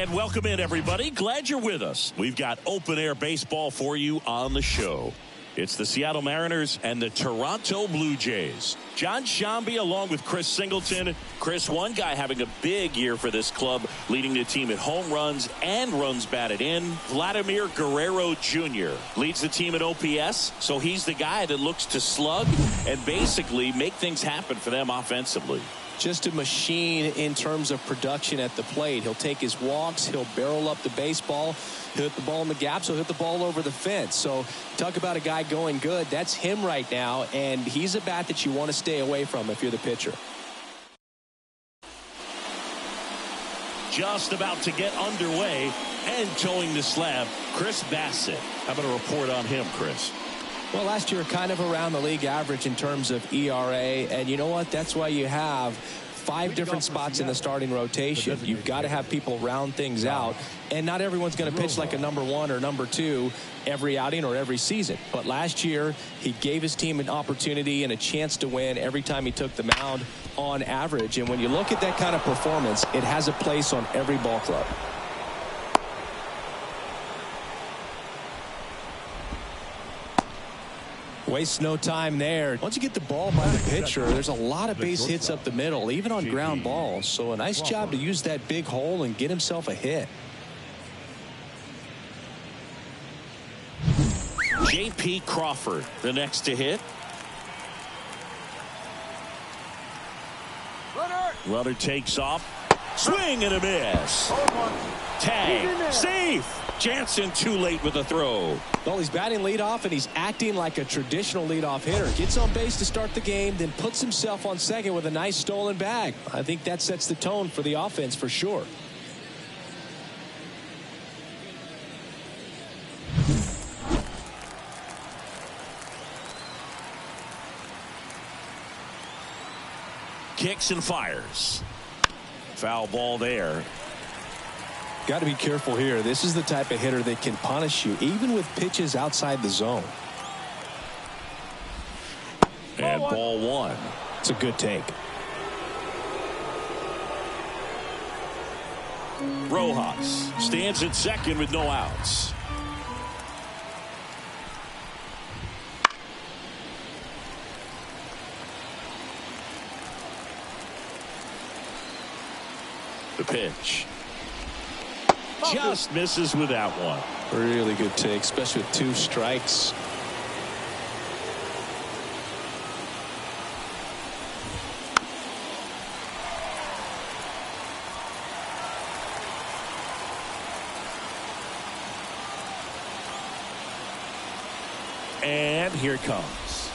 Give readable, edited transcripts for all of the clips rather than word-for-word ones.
And welcome in, everybody. Glad you're with us. We've got open-air baseball for you on the show. It's the Seattle Mariners and the Toronto Blue Jays. John Sciambi along with Chris Singleton. Chris, one guy having a big year for this club, leading the team in home runs and runs batted in. Vladimir Guerrero Jr. leads the team in OPS, so he's the guy that looks to slug and basically make things happen for them offensively. Just a machine in terms of production at the plate. He'll take his walks. He'll barrel up the baseball. He'll hit the ball in the gaps. He'll hit the ball over the fence. So talk about a guy going good. That's him right now, and he's a bat that you want to stay away from if you're the pitcher. Just about to get underway and towing the slab, Chris Bassitt. How about a report on him, Chris? Well, last year kind of around the league average in terms of ERA, and you know what? That's why you have 5 different spots in the starting rotation. You've got to have people round things out, and not everyone's going to pitch like a number 1 or number 2 every outing or every season. But last year, he gave his team an opportunity and a chance to win every time he took the mound on average. And when you look at that kind of performance, it has a place on every ball club. Waste no time there. Once you get the ball by the pitcher, there's a lot of base hits up the middle, even on ground balls. So a nice job to use that big hole and get himself a hit. J.P. Crawford, the next to hit. Runner takes off. Swing and a miss. Tag. Safe. Jansen too late with the throw. Well, he's batting leadoff, and he's acting like a traditional leadoff hitter. Gets on base to start the game, then puts himself on second with a nice stolen bag. I think that sets the tone for the offense for sure. Kicks and fires. Foul ball there. Got to be careful here. This is the type of hitter that can punish you even with pitches outside the zone. And ball 1. It's a good take. Rojas stands at second with no outs. The pitch. Just misses with that one. Really good take, especially with 2 strikes. And here it comes.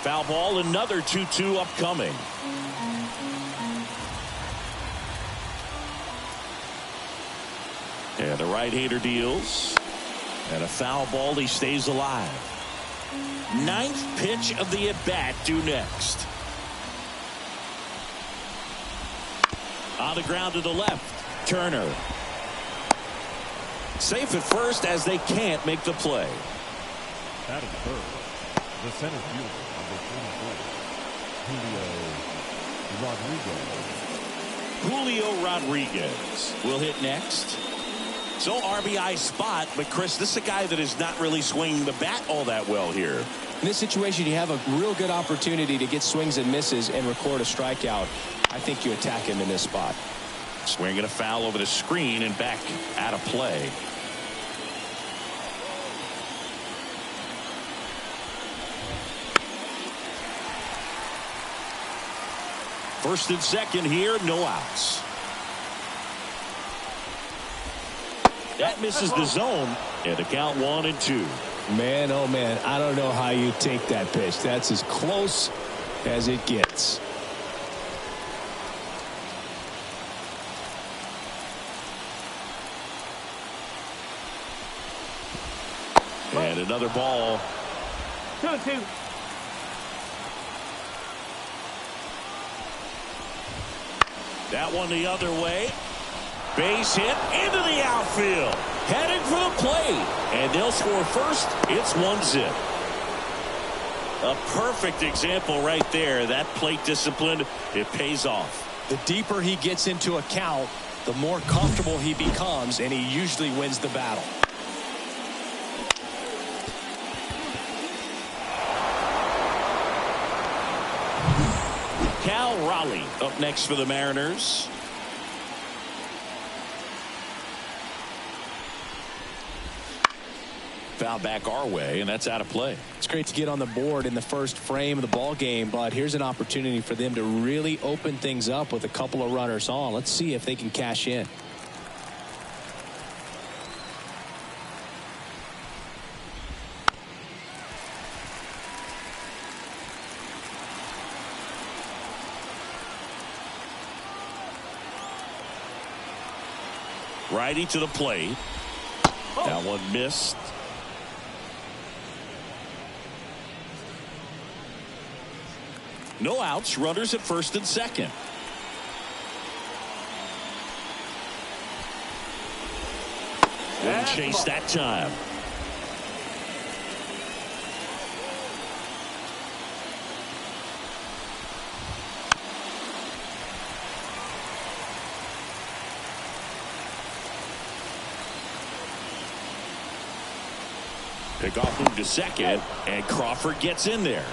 Foul ball, another 2-2 upcoming. And the right-hander deals. And a foul ball. He stays alive. 9th pitch of the at-bat due next. On the ground to the left. Turner. Safe at first as they can't make the play. Batting third, the center fielder, number 24, Julio Rodriguez will hit next. So RBI spot, but Chris, this is a guy that is not really swinging the bat all that well here. In this situation, you have a real good opportunity to get swings and misses and record a strikeout. I think you attack him in this spot. Swinging a foul over the screen and back out of play. First and second here, no outs. That misses the zone, and the count 1-2. Man, oh man, I don't know how you take that pitch. That's as close as it gets. And another ball. 2-2. That one the other way. Base hit into the outfield. Headed for the plate. And they'll score first. It's 1-0. A perfect example right there. That plate discipline, it pays off. The deeper he gets into a count, the more comfortable he becomes, and he usually wins the battle. Cal Raleigh up next for the Mariners. Foul back our way, and that's out of play. It's great to get on the board in the first frame of the ball game, but here's an opportunity for them to really open things up with a couple of runners on. Let's see if they can cash in. Righty to the plate. That one missed. No outs, runners at first and second. Wouldn't chase that time. Pickoff move to second, and Crawford gets in there.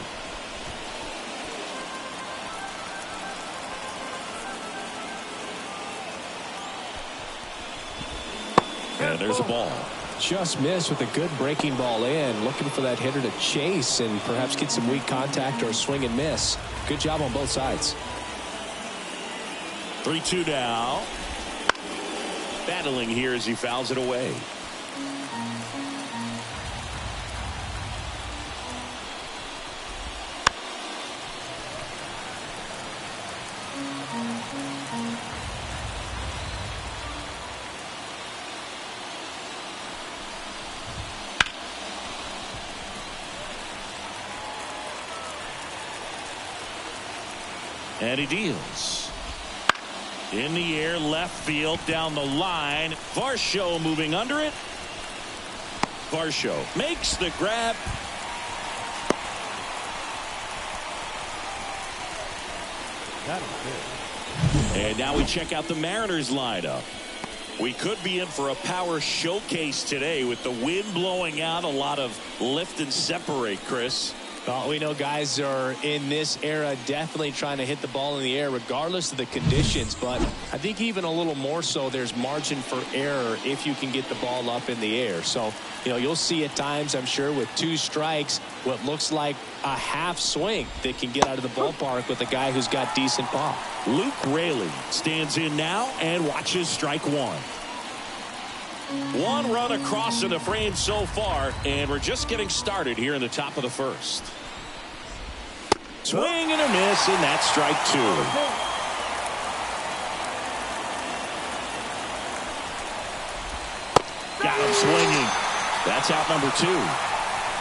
And there's a ball. Just missed with a good breaking ball in. Looking for that hitter to chase and perhaps get some weak contact or a swing and miss. Good job on both sides. 3-2 now. Battling here as he fouls it away. And he deals. In the air, left field, down the line. Varsho moving under it. Varsho makes the grab. And now we check out the Mariners lineup. We could be in for a power showcase today with the wind blowing out, a lot of lift and separate, Chris. Well, we know guys are in this era definitely trying to hit the ball in the air regardless of the conditions, but I think even a little more so there's margin for error if you can get the ball up in the air. So, you'll see at times, I'm sure, with 2 strikes, what looks like a half swing that can get out of the ballpark with a guy who's got decent pop. Luke Raley stands in now and watches strike one. 1 run across in the frame so far, and we're just getting started here in the top of the first. Swing and a miss, and that's strike 2. Got him swinging. That's out number 2.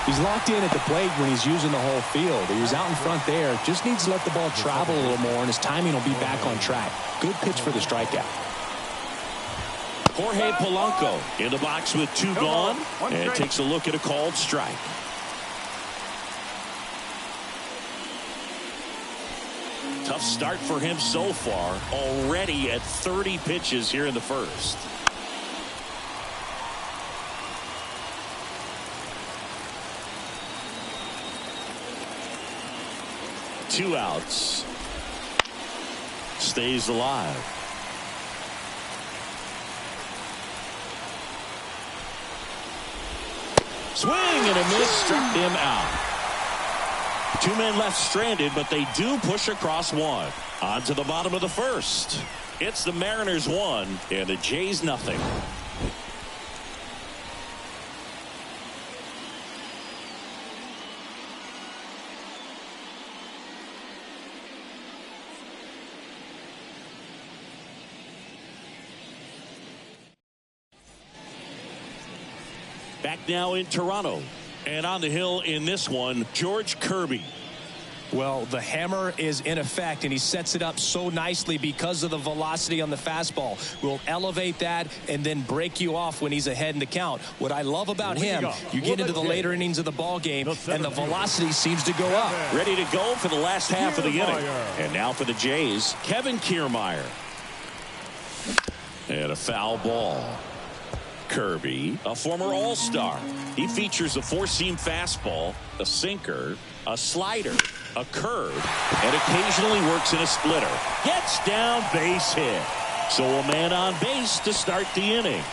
He's locked in at the plate when he's using the whole field. He was out in front there. Just needs to let the ball travel a little more, and his timing will be back on track. Good pitch for the strikeout. Jorge Polanco in the box with 2 gone, and takes a look at a called strike. Tough start for him so far, already at 30 pitches here in the first. Two outs. Stays alive. Swing and a miss, struck him out. 2 men left stranded, but they do push across 1. On to the bottom of the first. It's the Mariners 1 and the Jays nothing. Back now in Toronto. And on the hill in this one, George Kirby. Well, the hammer is in effect, and he sets it up so nicely because of the velocity on the fastball. Will elevate that and then break you off when he's ahead in the count. What I love about him, you get into the later innings of the ball game, and the velocity seems to go up. Ready to go for the last half of the inning. And now for the Jays, Kevin Kiermaier. And a foul ball. Kirby, a former All-Star. He features a four-seam fastball, a sinker, a slider, a curve, and occasionally works in a splitter. Gets down, base hit. So a man on base to start the inning.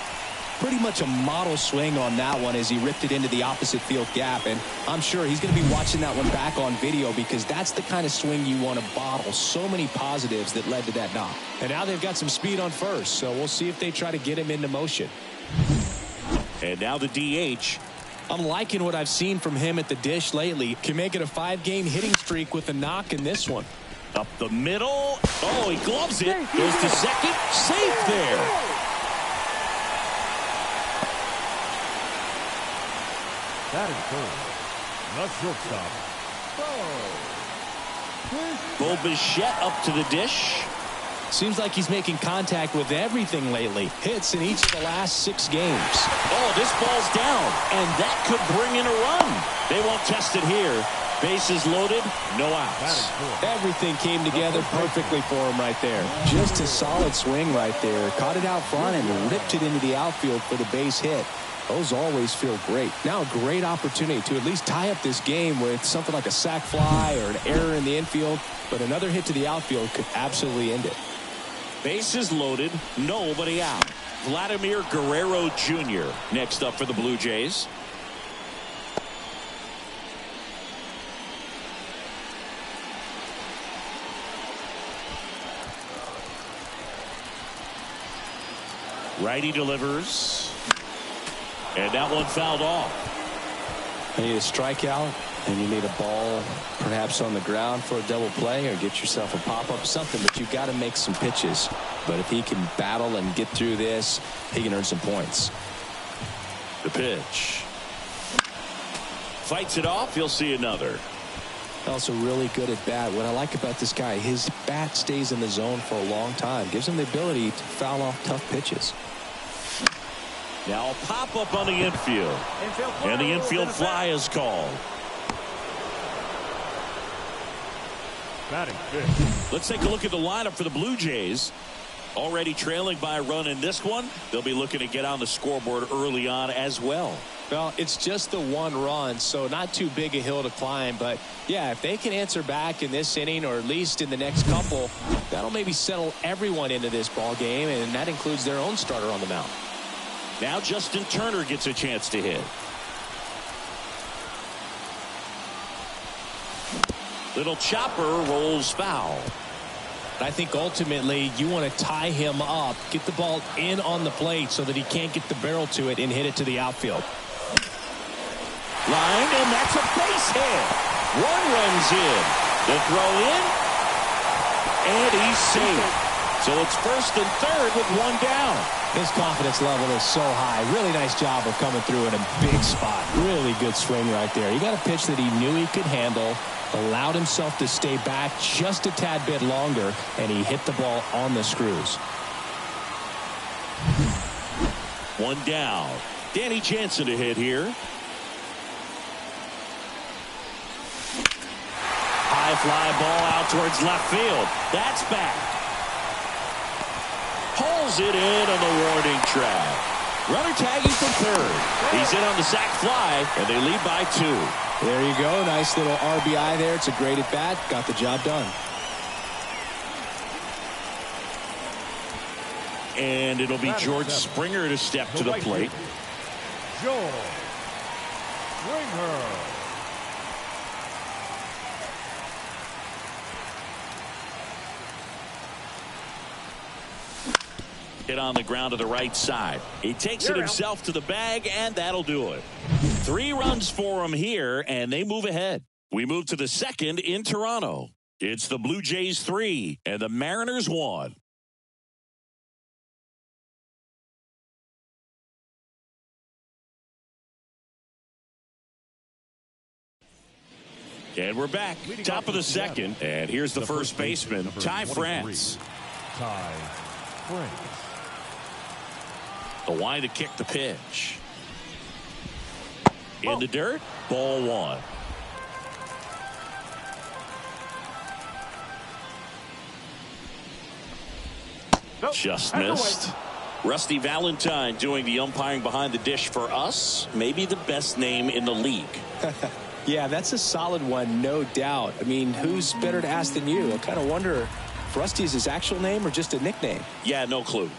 Pretty much a model swing on that one as he ripped it into the opposite field gap. And I'm sure he's going to be watching that one back on video because that's the kind of swing you want to bottle. So many positives that led to that knock. And now they've got some speed on first, so we'll see if they try to get him into motion. And now the DH. I'm liking what I've seen from him at the dish lately. Can make it a 5-game hitting streak with a knock in this one. Up the middle. Oh, he gloves it. Goes to second. Safe there. That is third. The shortstop. Bo Bichette up to the dish. Seems like he's making contact with everything lately. Hits in each of the last 6 games. Oh, this ball's down, and that could bring in a run. They won't test it here. Bases loaded, no outs. Everything came together perfectly for him right there. Just a solid swing right there. Caught it out front and ripped it into the outfield for the base hit. Those always feel great. Now a great opportunity to at least tie up this game with something like a sac fly or an error in the infield. But another hit to the outfield could absolutely end it. Bases loaded, nobody out. Vladimir Guerrero Jr. next up for the Blue Jays. Righty delivers. And that one fouled off. You need a strikeout, and you need a ball perhaps on the ground for a double play or get yourself a pop-up, something, but you've got to make some pitches. But if he can battle and get through this, he can earn some points. The pitch. Fights it off. He'll see another. Also really good at bat. What I like about this guy, his bat stays in the zone for a long time. Gives him the ability to foul off tough pitches. Now a pop-up on the infield. And the infield fly is called. Batting fifth. Let's take a look at the lineup for the Blue Jays. Already trailing by a run in this one. They'll be looking to get on the scoreboard early on as well. Well, it's just the 1 run, so not too big a hill to climb. But, yeah, if they can answer back in this inning or at least in the next couple, that'll maybe settle everyone into this ball game, and that includes their own starter on the mound. Now Justin Turner gets a chance to hit. Little chopper rolls foul. I think ultimately you want to tie him up, get the ball in on the plate so that he can't get the barrel to it and hit it to the outfield. Line, and that's a base hit. 1 runs in. The throw in, and he's safe. So it's first and third with 1 down. His confidence level is so high. Really nice job of coming through in a big spot. Really good swing right there. He got a pitch that he knew he could handle, allowed himself to stay back just a tad bit longer, and he hit the ball on the screws. 1 down. Danny Jansen to hit here. High fly ball out towards left field. That's back. Pulls it in on the warning track. Runner tagging from third. He's in on the sac fly, and they lead by 2. There you go. Nice little RBI there. It's a great at bat. Got the job done. And it'll be George Springer to step to the plate. George Springer. Hit on the ground to the right side. He takes it himself to the bag, and that'll do it. 3 runs for him here, and they move ahead. We move to the second in Toronto. It's the Blue Jays 3 and the Mariners 1. And we're back. Top of the second. And here's the first baseman, Ty France. Ty France. The wind to kick the pitch. In the dirt, ball 1. Just missed. Rusty Valentine doing the umpiring behind the dish for us. Maybe the best name in the league. Yeah, that's a solid one, no doubt. I mean, who's better to ask than you? I kind of wonder if Rusty is his actual name or just a nickname. Yeah, no clue.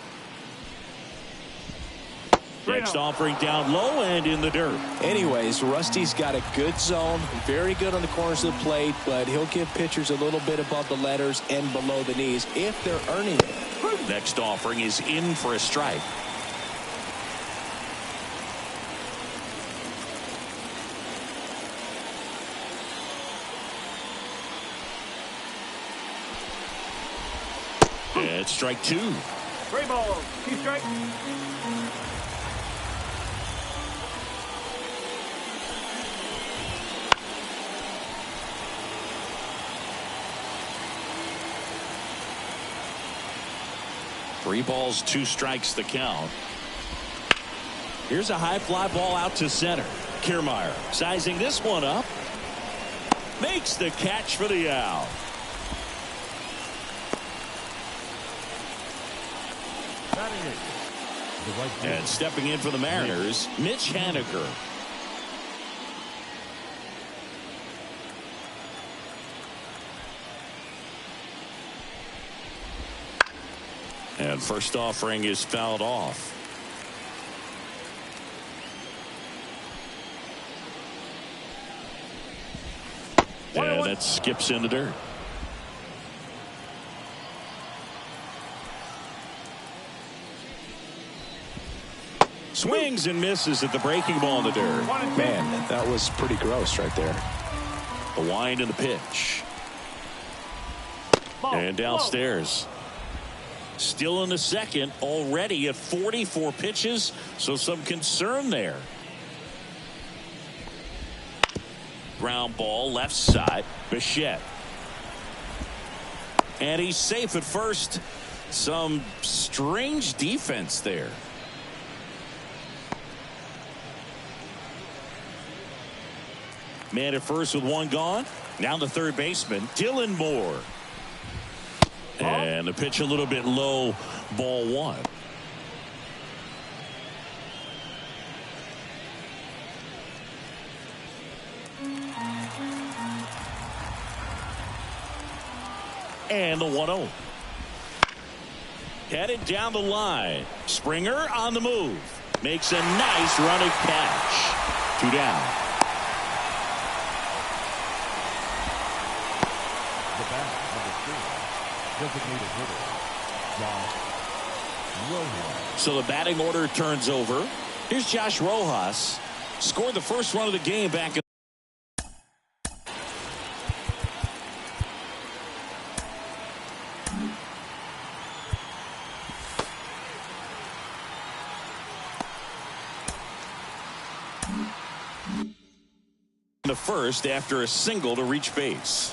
Next offering down low and in the dirt. Anyways, Rusty's got a good zone, very good on the corners of the plate, but he'll give pitchers a little bit above the letters and below the knees if they're earning it. Next offering is in for a strike. It's strike 2. 3 balls, 2 strikes. Three balls, 2 strikes the count. Here's a high fly ball out to center. Kiermaier sizing this one up. Makes the catch for the out. And stepping in for the Mariners, Mitch Haniger. And first offering is fouled off. And that skips in the dirt. Swings and misses at the breaking ball in the dirt. Man, that was pretty gross right there. The wind and the pitch. And downstairs. Still in the second, already at 44 pitches, so some concern there. Ground ball left side. Bichette. And he's safe at first. Some strange defense there. Man at first with one gone. Now the third baseman, Dylan Moore. And the pitch a little bit low, ball 1. And the 1-0. Headed down the line. Springer on the move. Makes a nice running catch. 2 down. Designated hitter, Josh Rojas. So the batting order turns over. Here's Josh Rojas. Scored the first run of the game back in the first after a single to reach base.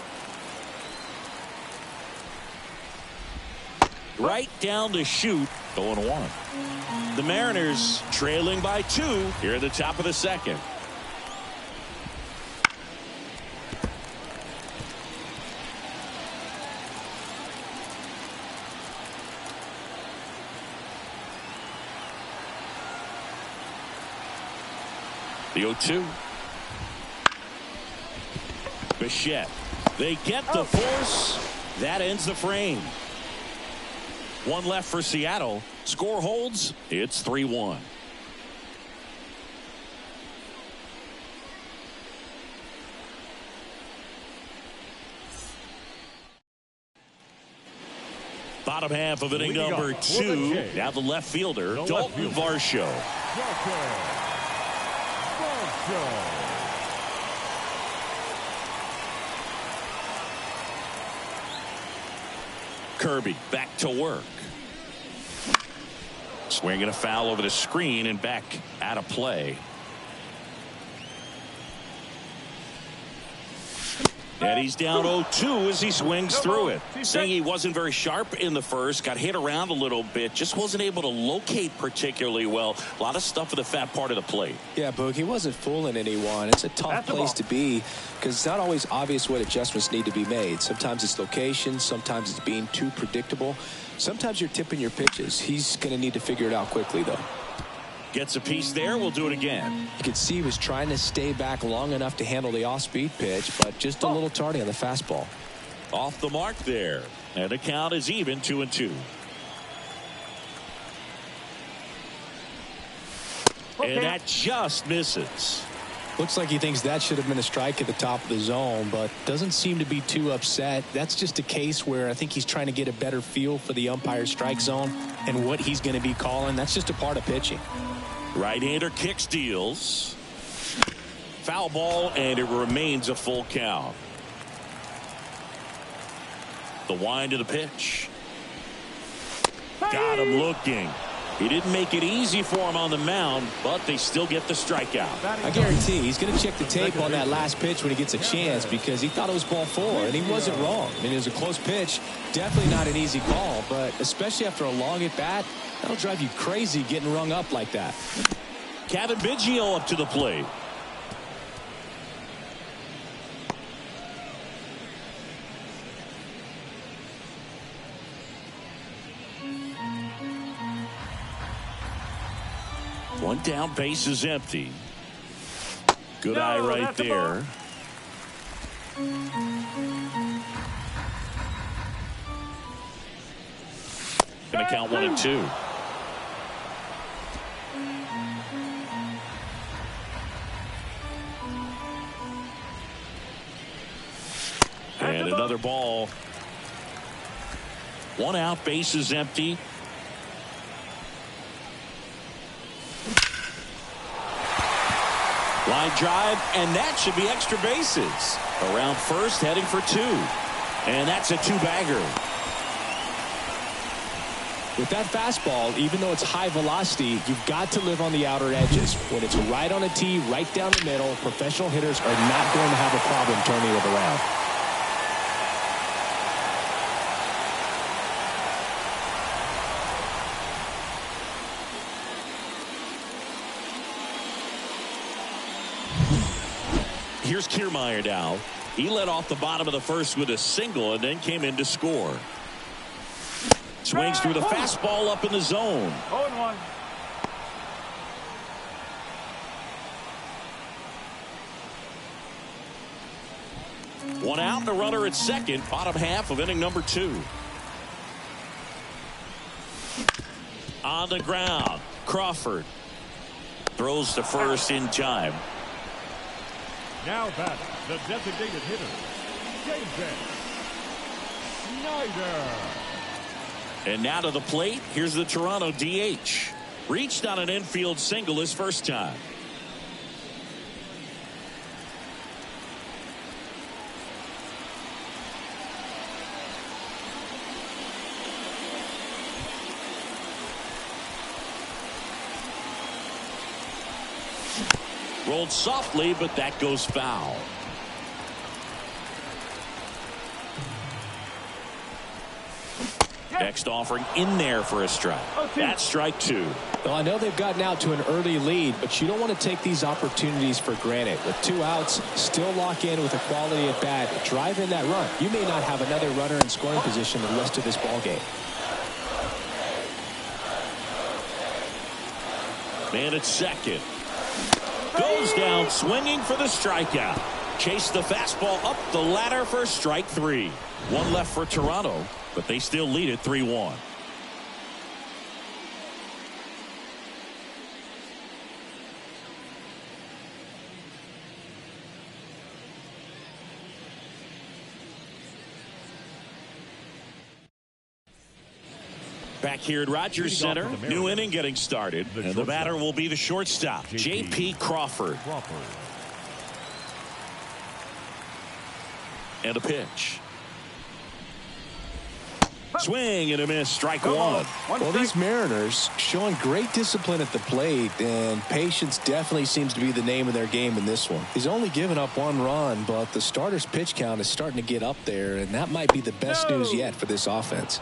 Right down the chute, 0-1. The Mariners trailing by 2 here at the top of the second. The 0-2. Bichette. They get the force. That ends the frame. 1 left for Seattle. Score holds. It's 3-1. Bottom half of inning number 2. Now the left fielder, Dalton Varsho. Kirby back to work. Swinging a foul over the screen and back out of play. And he's down 0-2 as he swings through it. Saying he wasn't very sharp in the first, got hit around a little bit, just wasn't able to locate particularly well. A lot of stuff for the fat part of the plate. Yeah, Boog, he wasn't fooling anyone. It's a tough place to be because it's not always obvious what adjustments need to be made. Sometimes it's location, sometimes it's being too predictable. Sometimes you're tipping your pitches. He's going to need to figure it out quickly, though. Gets a piece there. We'll do it again. You could see he was trying to stay back long enough to handle the off-speed pitch, but just a little tardy on the fastball. Off the mark there. And the count is even 2-2. And that just misses. Looks like he thinks that should have been a strike at the top of the zone, but doesn't seem to be too upset. That's just a case where I think he's trying to get a better feel for the umpire's strike zone and what he's going to be calling. That's just a part of pitching. Right-hander kicks, deals. Foul ball, and it remains a full count. The wind of the pitch. Got him looking. He didn't make it easy for him on the mound, but they still get the strikeout. I guarantee he's going to check the tape on that last pitch when he gets a chance because he thought it was ball 4, and he wasn't wrong. I mean, it was a close pitch. Definitely not an easy call, but especially after a long at-bat, that'll drive you crazy getting rung up like that. Cavan Biggio up to the plate. One down, base is empty. Good eye right there. Gonna count 1-2. And another ball. One out, base is empty. Line drive, and that should be extra bases. Around first, heading for 2. And that's a 2-bagger. With that fastball, even though it's high velocity, you've got to live on the outer edges. When it's right on a tee, right down the middle, professional hitters are not going to have a problem turning it around. Here's Kiermaier now. He led off the bottom of the first with a single and then came in to score. Swings through the fastball up in the zone. 0-1. One out and a runner at second. Bottom half of inning number 2. On the ground. Crawford throws to first in time. Now batting, the designated hitter, David Schneider. And now to the plate. Here's the Toronto DH. Reached on an infield single his first time. Rolled softly, but that goes foul. Next offering in there for a strike. That's strike 2. Well, I know they've gotten out to an early lead, but you don't want to take these opportunities for granted. With 2 outs, still lock in with a quality at bat. Drive in that run. You may not have another runner in scoring position the rest of this ball game. Man at second. Goes down swinging for the strikeout. Chase the fastball up the ladder for strike 3. One left for Toronto, but they still lead it 3-1. Back here at Rogers Center, new inning getting started, and the batter will be the shortstop, J.P. Crawford. And a pitch. Swing and a miss, strike one. Well, these Mariners showing great discipline at the plate, and patience definitely seems to be the name of their game in this one. He's only given up 1 run, but the starter's pitch count is starting to get up there, and that might be the best news yet for this offense.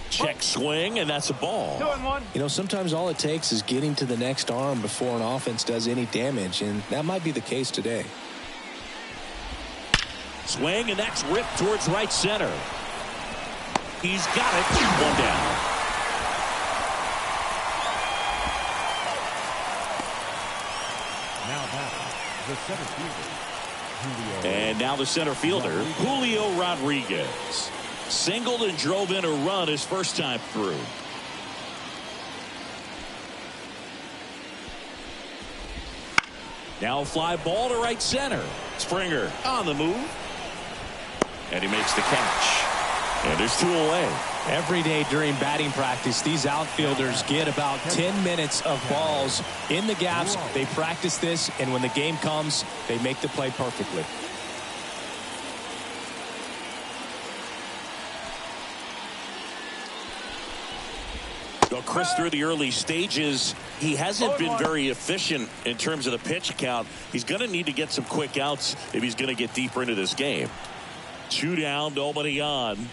Check swing, and that's a ball. 2-1. You know, sometimes all it takes is getting to the next arm before an offense does any damage, and that might be the case today. Swing, and that's ripped towards right center. He's got it. 1 down. Now back, the center fielder, Julio. And now the center fielder, Julio Rodriguez. Singled and drove in a run his first time through. Now a fly ball to right center. Springer on the move. And he makes the catch. And there's 2 away. Every day during batting practice, these outfielders get about 10 minutes of balls in the gaps. They practice this, and when the game comes, they make the play perfectly. Well, Chris, through the early stages, he hasn't been very efficient in terms of the pitch count. He's going to need to get some quick outs if he's going to get deeper into this game. 2 down, nobody on.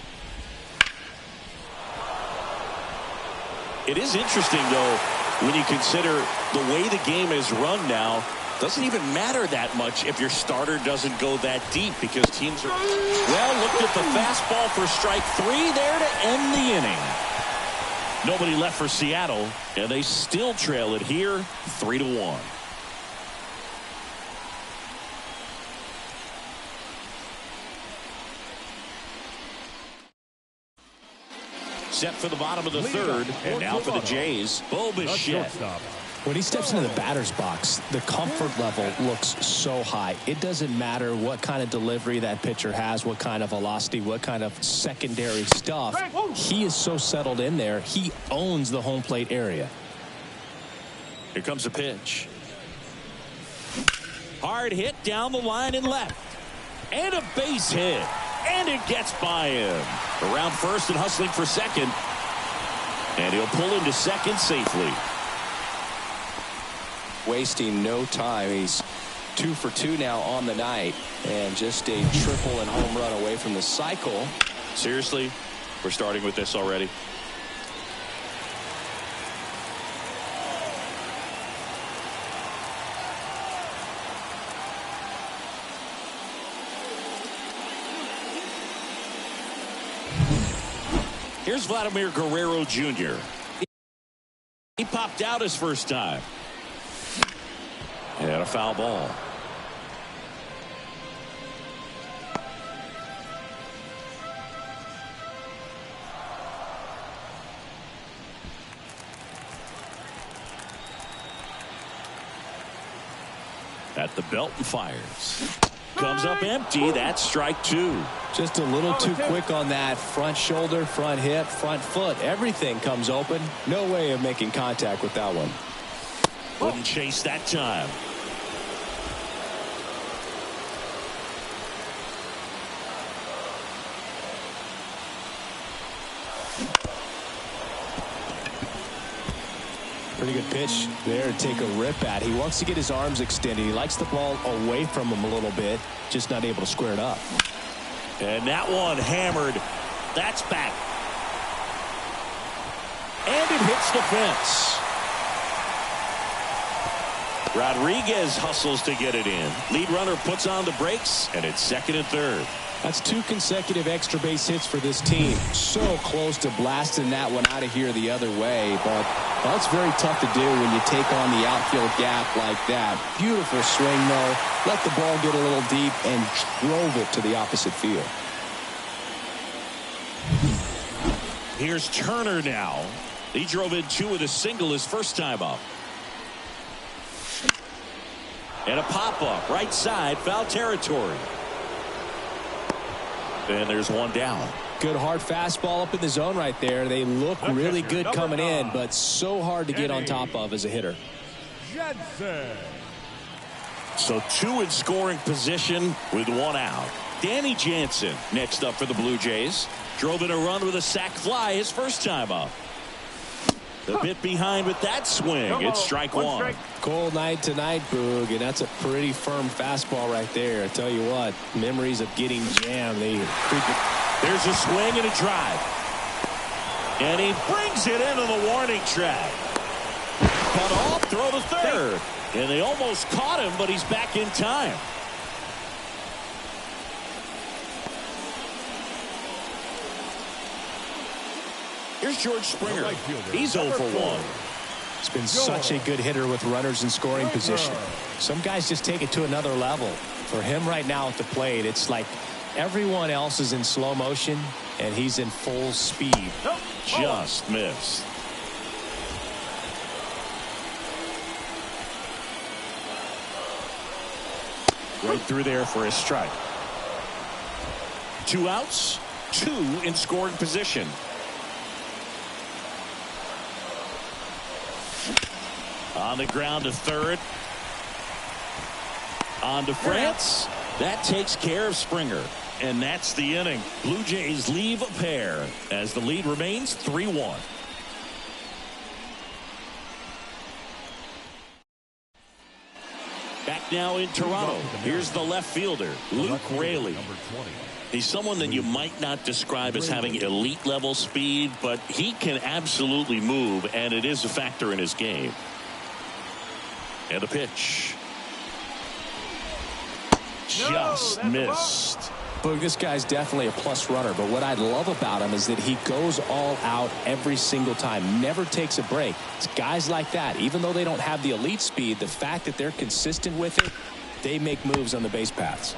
It is interesting, though, when you consider the way the game is run now. Doesn't even matter that much if your starter doesn't go that deep because teams are... Well, look at the fastball for strike 3 there to end the inning. Nobody left for Seattle, and they still trail it here 3-1. Set for the bottom of the 3rd, and now for the Jays, Bo Bichette. When he steps into the batter's box, the comfort level looks so high. It doesn't matter what kind of delivery that pitcher has, what kind of velocity, what kind of secondary stuff. He is so settled in there. He owns the home plate area. Here comes a pitch. Hard hit down the line and left. And a base hit. And it gets by him. Around first and hustling for second. And he'll pull him to second safely. Wasting no time. He's 2 for 2 now on the night, and just a triple and home run away from the cycle. Seriously, we're starting with this already. Here's Vladimir Guerrero Jr. He popped out his first time. And a foul ball. At the belt and fires. Comes up empty. That's strike 2. Just a little too quick on that. Front shoulder, front hip, front foot. Everything comes open. No way of making contact with that one. Wouldn't chase that time. Pretty good pitch there to take a rip at. He wants to get his arms extended. He likes the ball away from him a little bit, just not able to square it up. And that one hammered. That's back. And it hits the fence. Rodriguez hustles to get it in. Lead runner puts on the brakes, and it's second and third. That's 2 consecutive extra base hits for this team. So close to blasting that one out of here the other way, but that's very tough to do when you take on the outfield gap like that. Beautiful swing, though. Let the ball get a little deep and drove it to the opposite field. Here's Turner now. He drove in 2 with a single his first time up. And a pop-up, right side, foul territory. And there's 1 down. Good hard fastball up in the zone right there. They look really good coming in, but so hard to get on top of as a hitter. Jensen. So 2 in scoring position with 1 out. Danny Jansen next up for the Blue Jays. Drove in a run with a sac fly his first time up. A bit behind with that swing. It's strike 1. Cold night tonight, Boog, and that's a pretty firm fastball right there. I tell you what, memories of getting jammed. There's a swing and a drive. And he brings it into the warning track. Cut off, throw to third. And they almost caught him, but he's back in time. Here's George Springer. He's 0 for 1. He's been such a good hitter with runners in scoring position. Some guys just take it to another level. For him right now at the plate, it's like everyone else is in slow motion, and he's in full speed. Just missed. Right through there for a strike. 2 outs, 2 in scoring position. On the ground to third. On to France. That takes care of Springer. And that's the inning. Blue Jays leave a pair as the lead remains 3-1. Back now in Toronto. Here's the left fielder, Luke Raley. He's someone that you might not describe as having elite level speed, but he can absolutely move, and it is a factor in his game. And a pitch. Just missed. Boog, this guy's definitely a plus runner, but what I love about him is that he goes all out every single time, never takes a break. It's guys like that, even though they don't have the elite speed, the fact that they're consistent with it, they make moves on the base paths.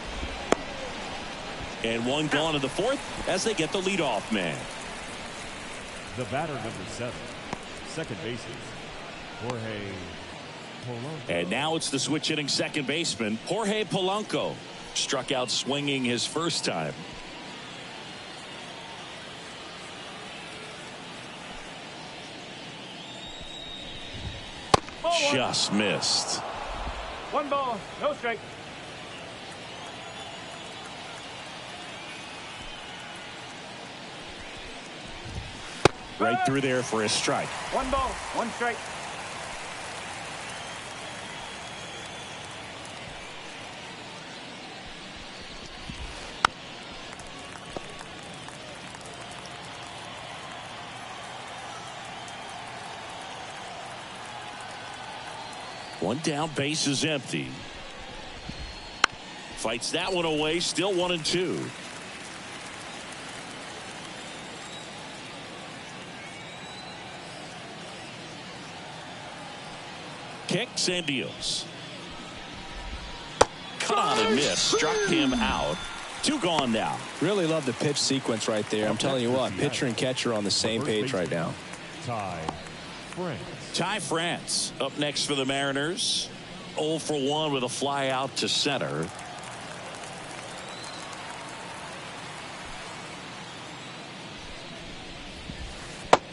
And 1 gone in the 4th as they get the leadoff man. The batter, number 7, second baseman, Jorge Polanco. And now it's the switch hitting second baseman, Jorge Polanco. Struck out swinging his first time. Just missed. 1 ball, no strike. Right through there for a strike. 1 ball, 1 strike. One down, base is empty. Fights that one away, still 1-2. Kicks and deals. Cut on and miss. Struck him out. 2 gone now. Really love the pitch sequence right there. I'm telling you what, pitcher and catcher are on the same page right now. Ty France up next for the Mariners. 0 for 1 with a fly out to center.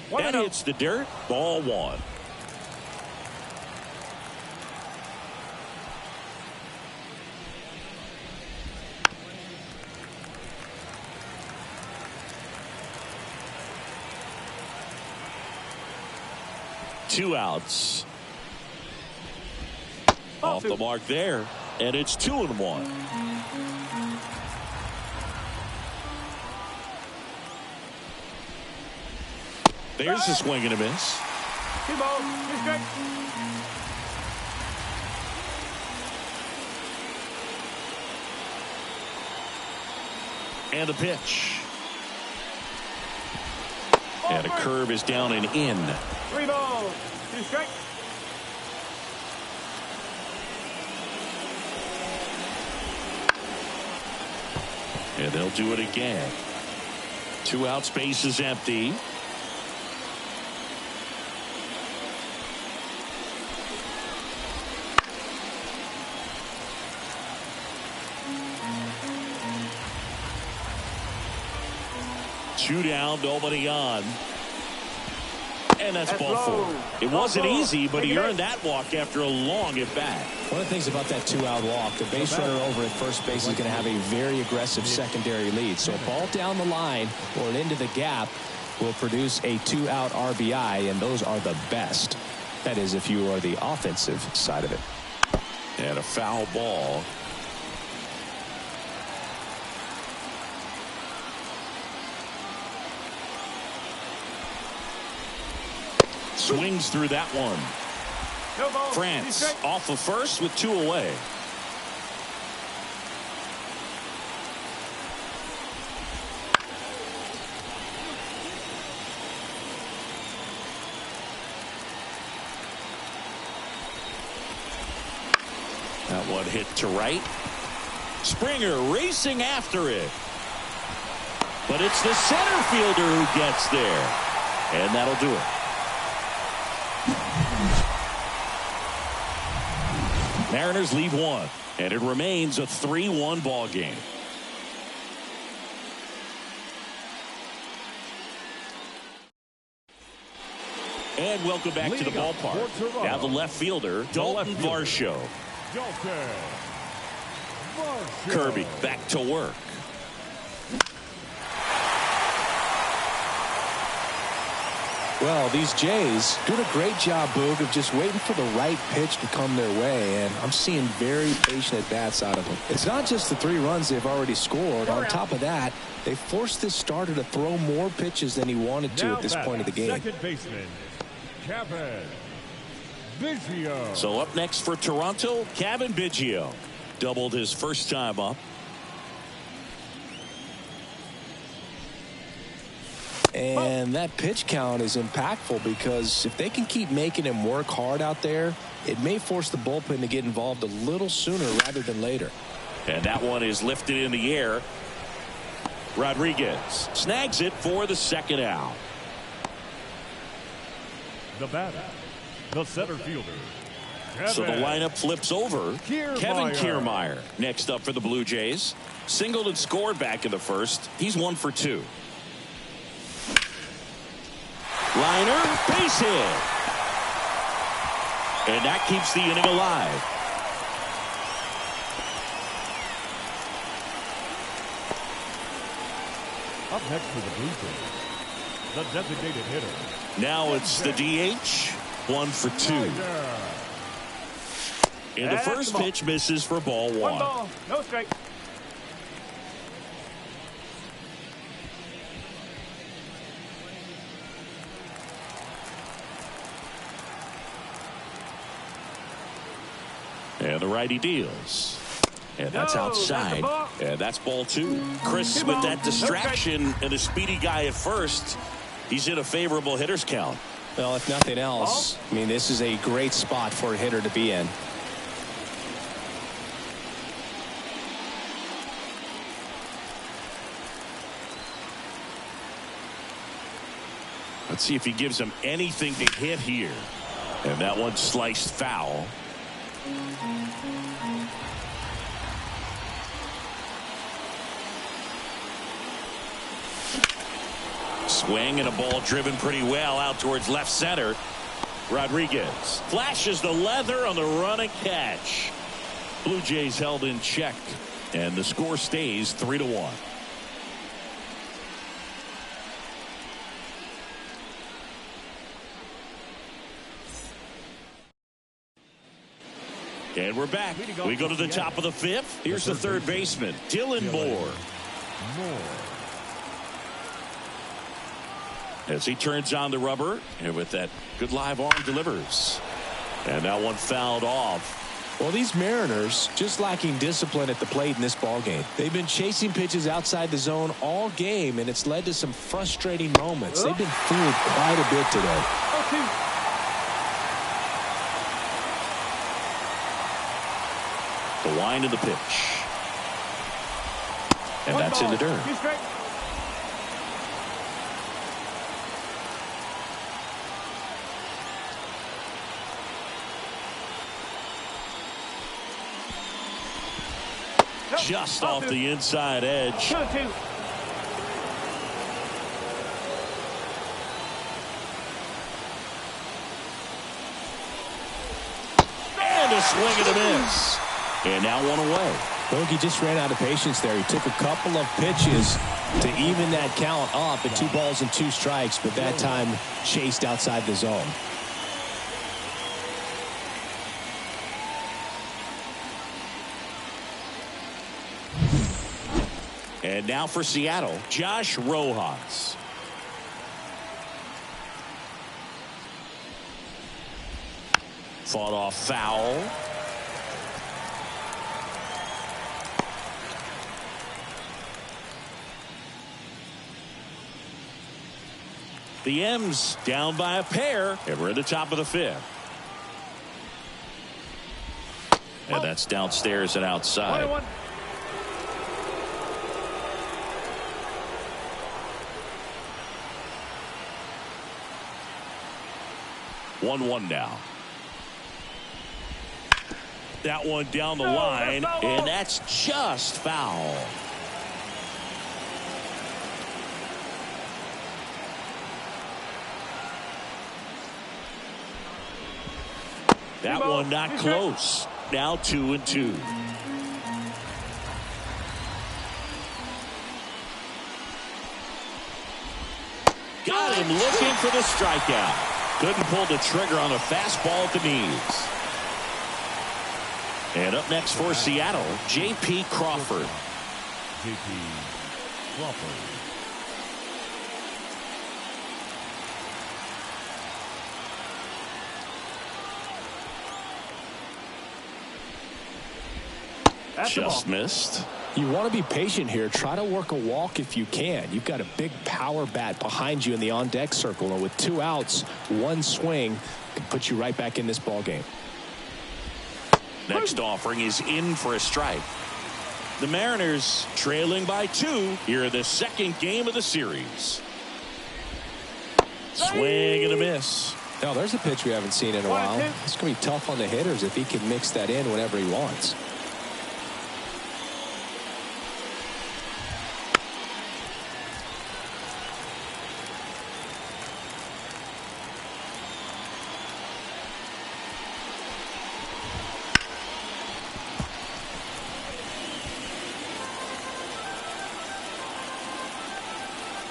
That hits the dirt. Ball 1. Two outs. Off the mark there, and it's 2-1. There's a swing and a miss. 2 balls, 2 strikes. And a pitch. And a curve is down and in. 3 balls, 2 strikes. And they'll do it again. 2 outs, base is empty. Two down, nobody on. And that's ball four. It wasn't easy, but he earned that walk after a long at bat. One of the things about that two-out walk, the base runner over at first base is going to have a very aggressive secondary lead. So a ball down the line or into the gap will produce a two-out RBI, and those are the best. That is, if you are the offensive side of it. And a foul ball. Swings through that one. No ball. France off of first with 2 away. That one hit to right. Springer racing after it. But it's the center fielder who gets there. And that'll do it. Mariners lead 1, and it remains a 3-1 ball game. And welcome back to the ballpark. Now the left fielder, Dalton Varsho. Kirby back to work. Well, these Jays doing a great job, Boog, of just waiting for the right pitch to come their way, and I'm seeing very patient at-bats out of them. It's not just the 3 runs they've already scored. On top of that, they forced this starter to throw more pitches than he wanted to at this point of the game. Second baseman, Cavan Biggio. So up next for Toronto, Cavan Biggio. Doubled his first time up. And that pitch count is impactful because if they can keep making him work hard out there, it may force the bullpen to get involved a little sooner rather than later. And that one is lifted in the air. Rodriguez snags it for the second out. The batter, the center fielder. So the lineup flips over. Kiermaier. Kevin Kiermaier next up for the Blue Jays. Singled and scored back in the first. He's 1 for 2. Liner, base hit. And that keeps the inning alive. Up next for the Blue Jays, the designated hitter. Now it's the DH, 1 for 2. And the first pitch misses for ball 1. 1 ball, no strike. And the righty deals. And that's outside. And that's ball 2. Chris with that distraction and a speedy guy at first. He's in a favorable hitter's count. Well, if nothing else, I mean, this is a great spot for a hitter to be in. Let's see if he gives him anything to hit here. And that one sliced foul. Swing and a ball driven pretty well out towards left center. Rodriguez flashes the leather on the run and catch. Blue Jays held in check, and the score stays 3-1. And we're back. We go to the top of the 5th. Here's the third baseman, Dylan Moore. As he turns on the rubber, and with that good live arm delivers. And that one fouled off. Well, these Mariners just lacking discipline at the plate in this ball game. They've been chasing pitches outside the zone all game, and it's led to some frustrating moments. They've been fooled quite a bit today. The wind of the pitch. And that's in the dirt. Just off the inside edge. 2-2. a swing and a miss. And now one away. Bogey just ran out of patience there. He took a couple of pitches to even that count up at 2 balls and 2 strikes, but that time chased outside the zone. And now for Seattle, Josh Rojas. Fought off foul. The M's down by a pair, and we're at the top of the 5th. And that's downstairs and outside. 1-1 now. That one down the line, and that's just foul. That one not close. Now 2-2. Got him looking for the strikeout. Couldn't pull the trigger on a fastball at the knees. And up next for Seattle, J.P. Crawford. J.P. Crawford. Just missed. You want to be patient here. Try to work a walk if you can. You've got a big power bat behind you in the on-deck circle, and with 2 outs, 1 swing can put you right back in this ball game. Next offering is in for a strike. The Mariners trailing by 2 here in the 2nd game of the series. Swing and a miss. Now, there's a pitch we haven't seen in a while. It's going to be tough on the hitters if he can mix that in whenever he wants.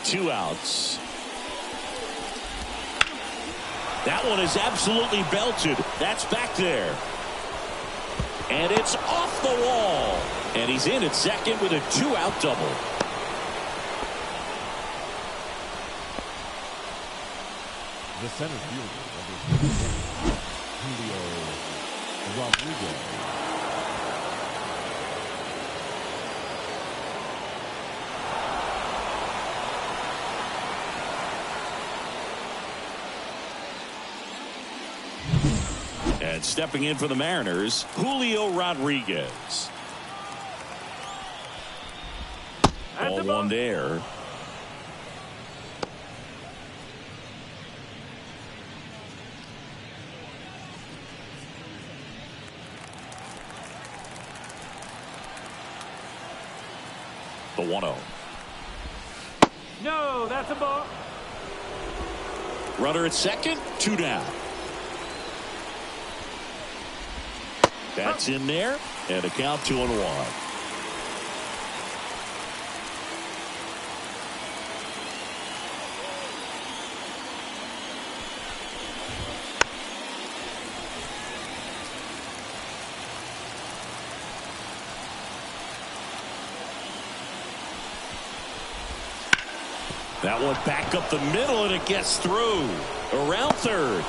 Two outs. That one is absolutely belted. That's back there. And it's off the wall. And he's in at second with a 2-out double. The center fielder, Julio Rodriguez. And stepping in for the Mariners, Julio Rodriguez. Ball 1 there. The 1-0. No, that's a ball. Runner at second, 2 down. That's in there, and a count 2-1. That one back up the middle, and it gets through. Around third.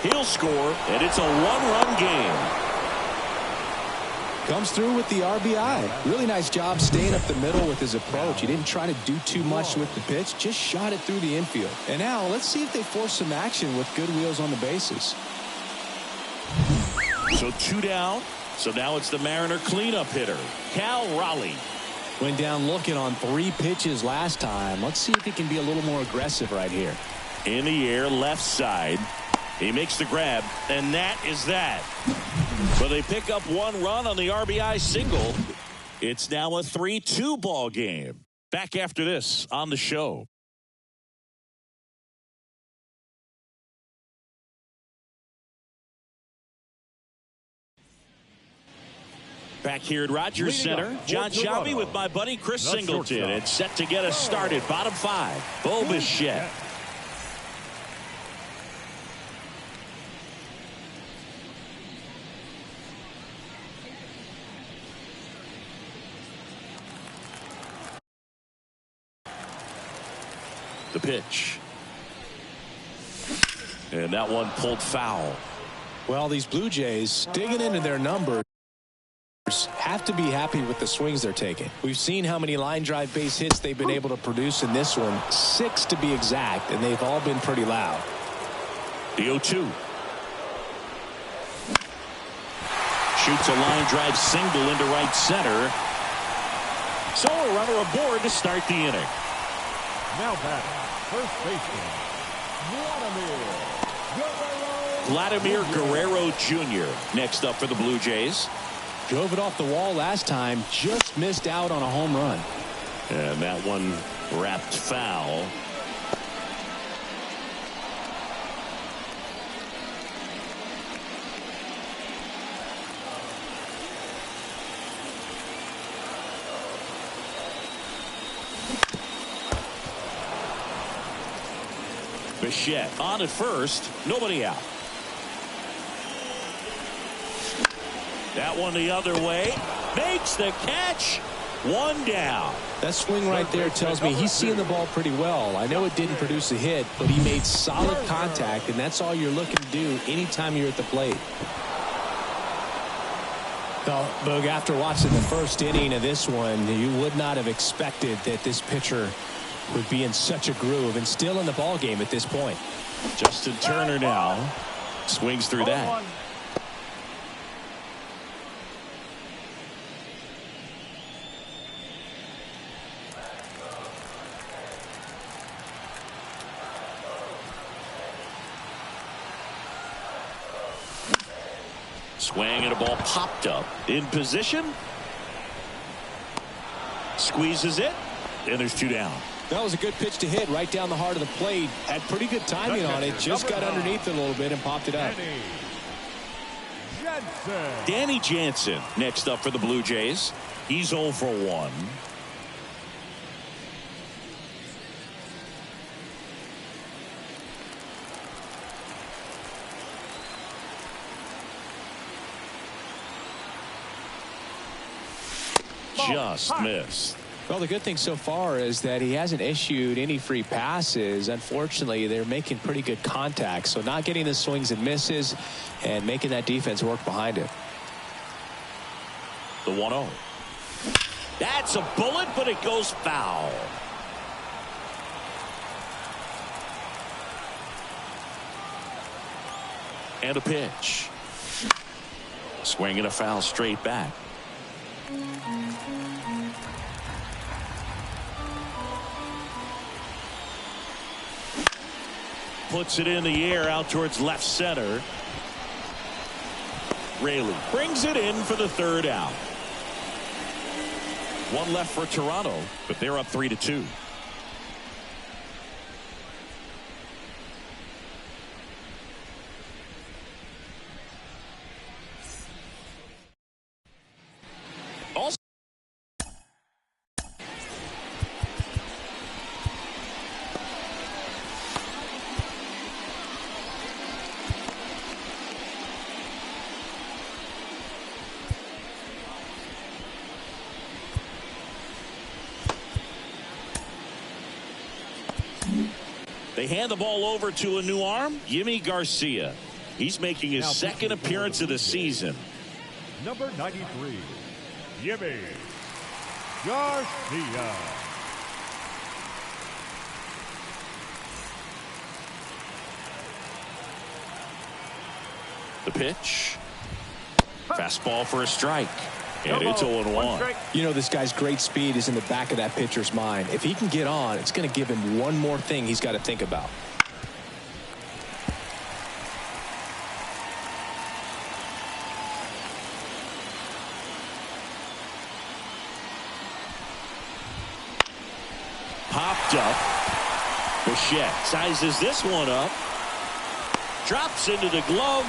He'll score, and it's a 1-run game. Comes through with the RBI. Really nice job staying up the middle with his approach. He didn't try to do too much with the pitch, just shot it through the infield. And now let's see if they force some action with good wheels on the bases. So 2 down. So now it's the Mariner cleanup hitter, Cal Raleigh. Went down looking on 3 pitches last time. Let's see if he can be a little more aggressive right here. In the air, left side. He makes the grab, and that is that. But they pick up 1 run on the RBI single. It's now a 3-2 ball game. Back after this on the show. Back here at Rogers Center, John Sciambi with my buddy Chris Singleton. And set to get us started. Bottom 5, Bo Bichette. The pitch. And that one pulled foul. Well, these Blue Jays digging into their numbers have to be happy with the swings they're taking. We've seen how many line drive base hits they've been able to produce in this one, 6 to be exact, and they've all been pretty loud. The 0-2. Shoots a line drive single into right center. So a runner aboard to start the inning. Now batting, first baseman, Vladimir Guerrero Jr. next up for the Blue Jays. Drove it off the wall last time, just missed out on a home run. And that one wrapped foul. Bichette on at first, nobody out. That one the other way, makes the catch, one down. That swing right there tells me he's seeing the ball pretty well. I know it didn't produce a hit, but he made solid contact, and that's all you're looking to do anytime you're at the plate. Well, Boog, after watching the first inning of this one, you would not have expected that this pitcher would be in such a groove and still in the ball game at this point. Justin Turner now swings through that. Swing and a ball popped up in position. Squeezes it, and there's 2 down. That was a good pitch to hit right down the heart of the plate. Had pretty good timing on it. Just got underneath it a little bit and popped it up. Danny Jansen next up for the Blue Jays. He's 0 for 1. Just missed. Well, the good thing so far is that he hasn't issued any free passes. Unfortunately, they're making pretty good contact, so not getting the swings and misses and making that defense work behind it. The 1-0. That's a bullet, but it goes foul. And a pitch. Swing and a foul straight back. Puts it in the air out towards left center. Raley brings it in for the 3rd out. 1 left for Toronto, but they're up 3-2. Also, they hand the ball over to a new arm, Yimi Garcia. He's making his 2nd appearance of the season. Number 93, Yimi Garcia. The pitch. Fastball for a strike. And it's 0-1. You know, this guy's great speed is in the back of that pitcher's mind. If he can get on, it's going to give him one more thing he's got to think about. Popped up. Bichette sizes this one up. Drops into the glove.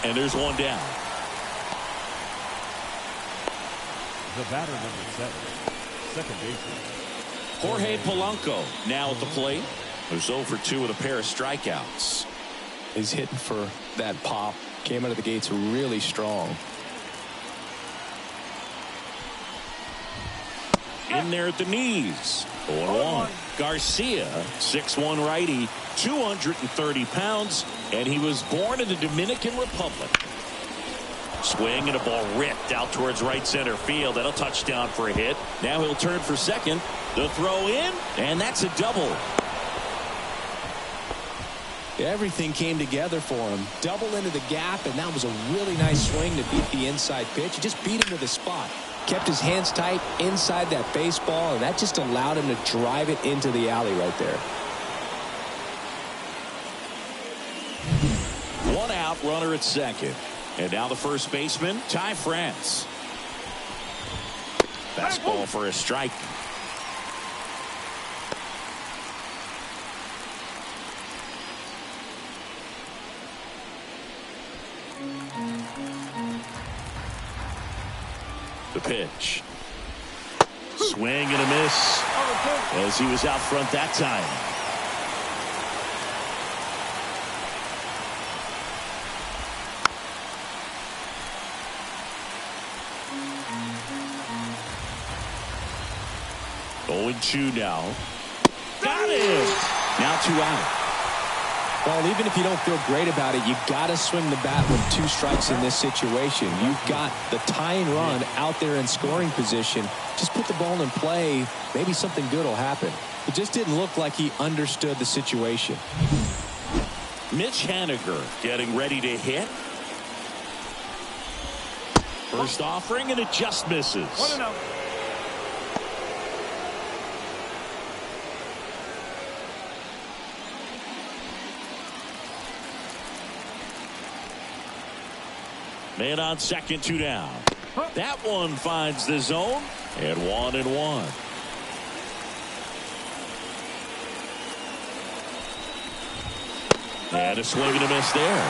And there's 1 down. The batter, number 7, second baseman. Jorge Polanco now at the plate. Who's 0 for 2 with a pair of strikeouts. He's hitting for that pop. Came out of the gates really strong. In there at the knees. 0-1. Garcia, 6'1" righty, 230 pounds, and he was born in the Dominican Republic. Swing and a ball ripped out towards right center field. That'll touchdown for a hit. Now he'll turn for second. The throw in, and that's a double. Everything came together for him. Double into the gap, and that was a really nice swing to beat the inside pitch. He just beat him to the spot. Kept his hands tight inside that baseball, and that just allowed him to drive it into the alley right there. One out, runner at second. And now the first baseman, Ty France. Fastball for a strike. The pitch. Swing and a miss as he was out front that time. Oh, 0-2 now. Got him. Now 2 out. Well, even if you don't feel great about it, you got to swing the bat with 2 strikes in this situation. You've got the tying run out there in scoring position. Just put the ball in play. Maybe something good will happen. It just didn't look like he understood the situation. Mitch Haniger getting ready to hit. First offering, and it just misses. 1-0. Man on second, 2 down. That one finds the zone, and 1-1. And a swing and a miss there.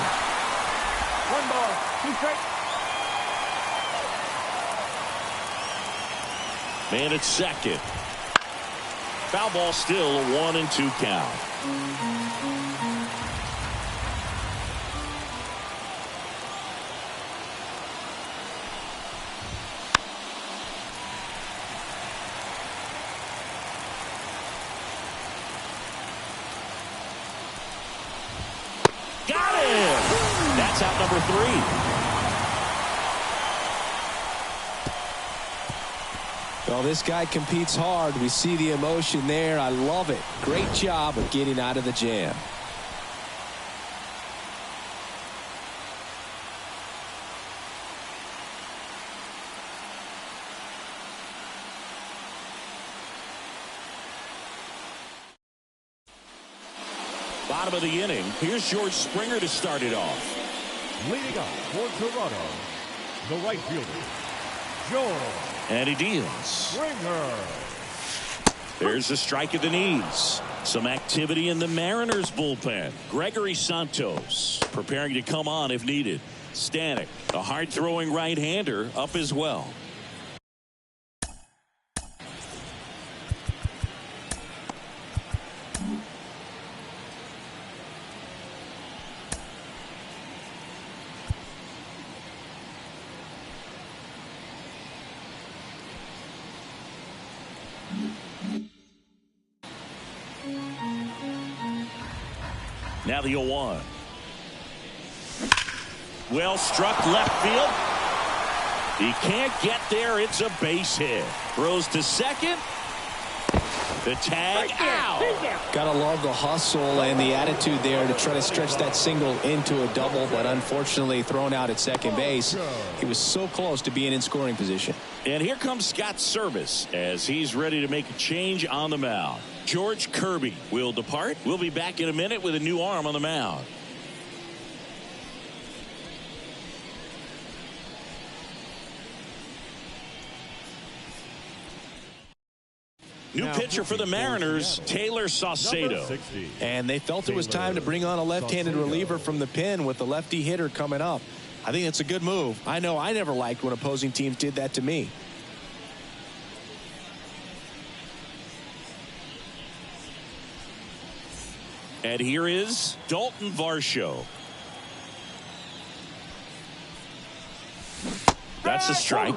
1 ball, 2 strikes. Man at second. Foul ball still, a 1-2 count. Out number 3. Well, this guy competes hard. We see the emotion there. I love it. Great job of getting out of the jam. Bottom of the inning. Here's George Springer to start it off. Leading up for Toronto, the right fielder, George. And he deals. Springer. There's a strike at the knees. Some activity in the Mariners bullpen. Gregory Santos preparing to come on if needed. Stanek, a hard-throwing right-hander, up as well. Now the 0-1. Well struck left field. He can't get there. It's a base hit. Throws to second. The tag out. Got to love the hustle and the attitude there to try to stretch that single into a double, but unfortunately thrown out at second base. He was so close to being in scoring position. And here comes Scott Service as he's ready to make a change on the mound. George Kirby will depart. We'll be back in a minute with a new arm on the mound. New pitcher for the Mariners, Taylor Saucedo. And they felt it was time to bring on a left-handed reliever from the pen with the lefty hitter coming up. I think it's a good move. I know I never liked when opposing teams did that to me. And here is Dalton Varsho. That's a strike.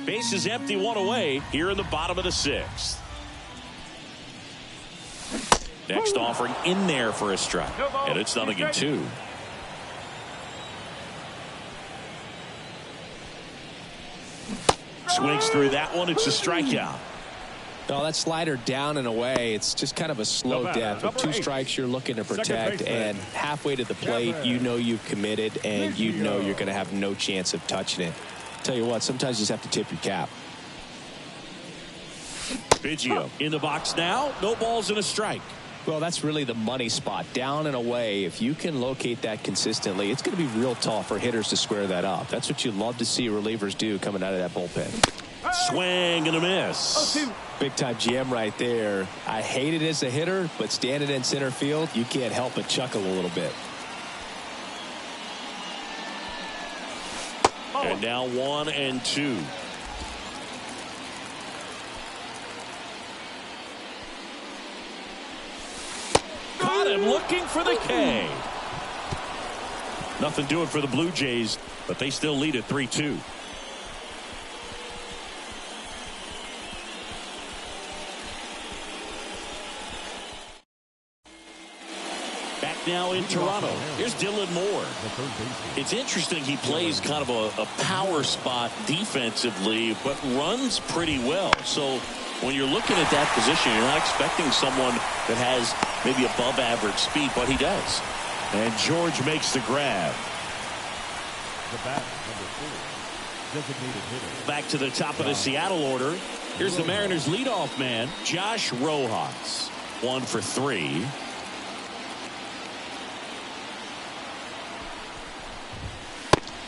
Base is empty, one away here in the bottom of the sixth. Next offering in there for a strike. And it's 0-2. Swings through that one. It's a strikeout. No, that slider down and away, it's just kind of a slow death. With 2 strikes, you're looking to protect, and halfway to the plate, you know you've committed, and you know you're going to have no chance of touching it. Tell you what, sometimes you just have to tip your cap. Biggio in the box now. No balls and a strike. Well, that's really the money spot. Down and away. If you can locate that consistently, it's going to be real tough for hitters to square that up. That's what you love to see relievers do coming out of that bullpen. Swing and a miss. Big time GM right there. I hate it as a hitter, but standing in center field, you can't help but chuckle a little bit. And now 1-2. Caught him looking for the K. Nothing doing for the Blue Jays, but they still lead at 3-2. Now in Toronto. Here's Dylan Moore. It's interesting he plays kind of a power spot defensively, but runs pretty well. So when you're looking at that position, you're not expecting someone that has maybe above average speed, but he does. And George makes the grab. The bat, number 4, designated hitter. Back to the top of the Seattle order. Here's the Mariners leadoff man, Josh Rojas. 1 for 3.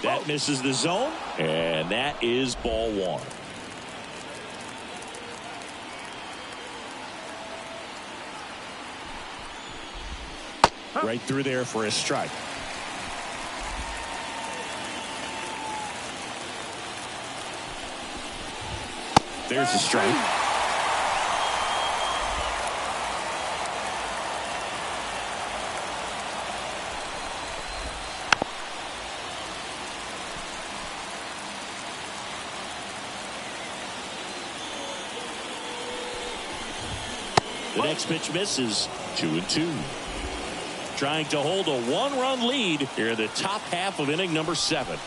That misses the zone, and that is ball 1. Right through there for a strike. There's a strike. The next pitch misses. 2-2. Trying to hold a 1-run lead here in the top half of inning number 7.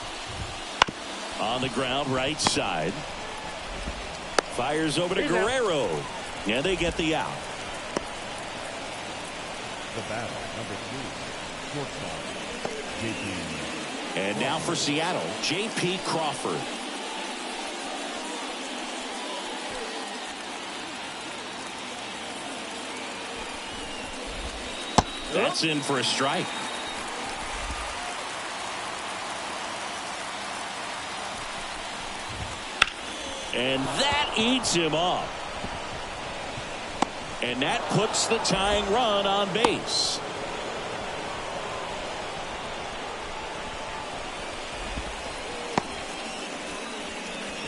On the ground, right side. Fires over to Guerrero. Yeah, they get the out. The batter, number 2, shortstop, J.P. And now for Seattle, J.P. Crawford. That's in for a strike. And that eats him up. And that puts the tying run on base.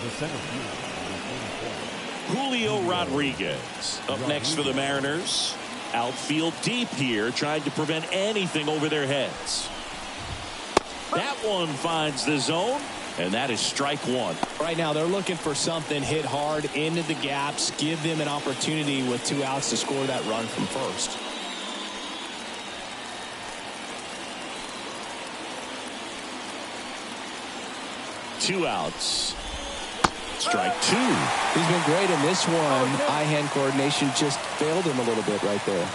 The center fielder, Julio Rodriguez up next for the Mariners. Outfield deep here, trying to prevent anything over their heads. That one finds the zone, and that is strike 1. Right now, they're looking for something hit hard into the gaps, give them an opportunity with 2 outs to score that run from first. Two outs. Strike 2. He's been great in this one. Eye-hand coordination just failed him a little bit right there.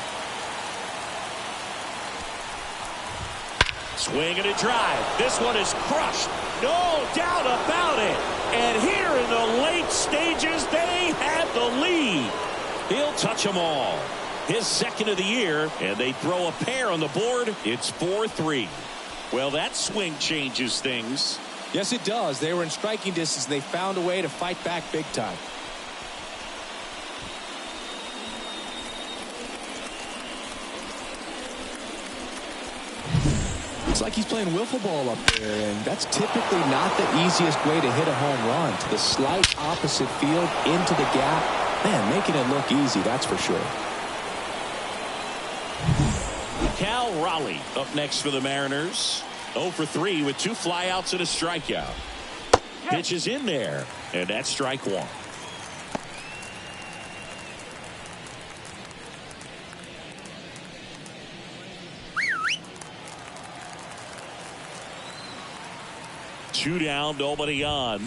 Swing and a drive. This one is crushed. No doubt about it. And here in the late stages, they have the lead. He'll touch them all. His second of the year, and they throw a pair on the board. It's 4-3. Well, that swing changes things. Yes, it does. They were in striking distance. They found a way to fight back big time. Looks like he's playing wiffle ball up there, and that's typically not the easiest way to hit a home run. To the slight opposite field, into the gap. Man, making it look easy, that's for sure. Cal Raleigh up next for the Mariners. 0 for 3 with 2 flyouts and a strikeout. Pitch is in there, and that's strike one. Two down, nobody on.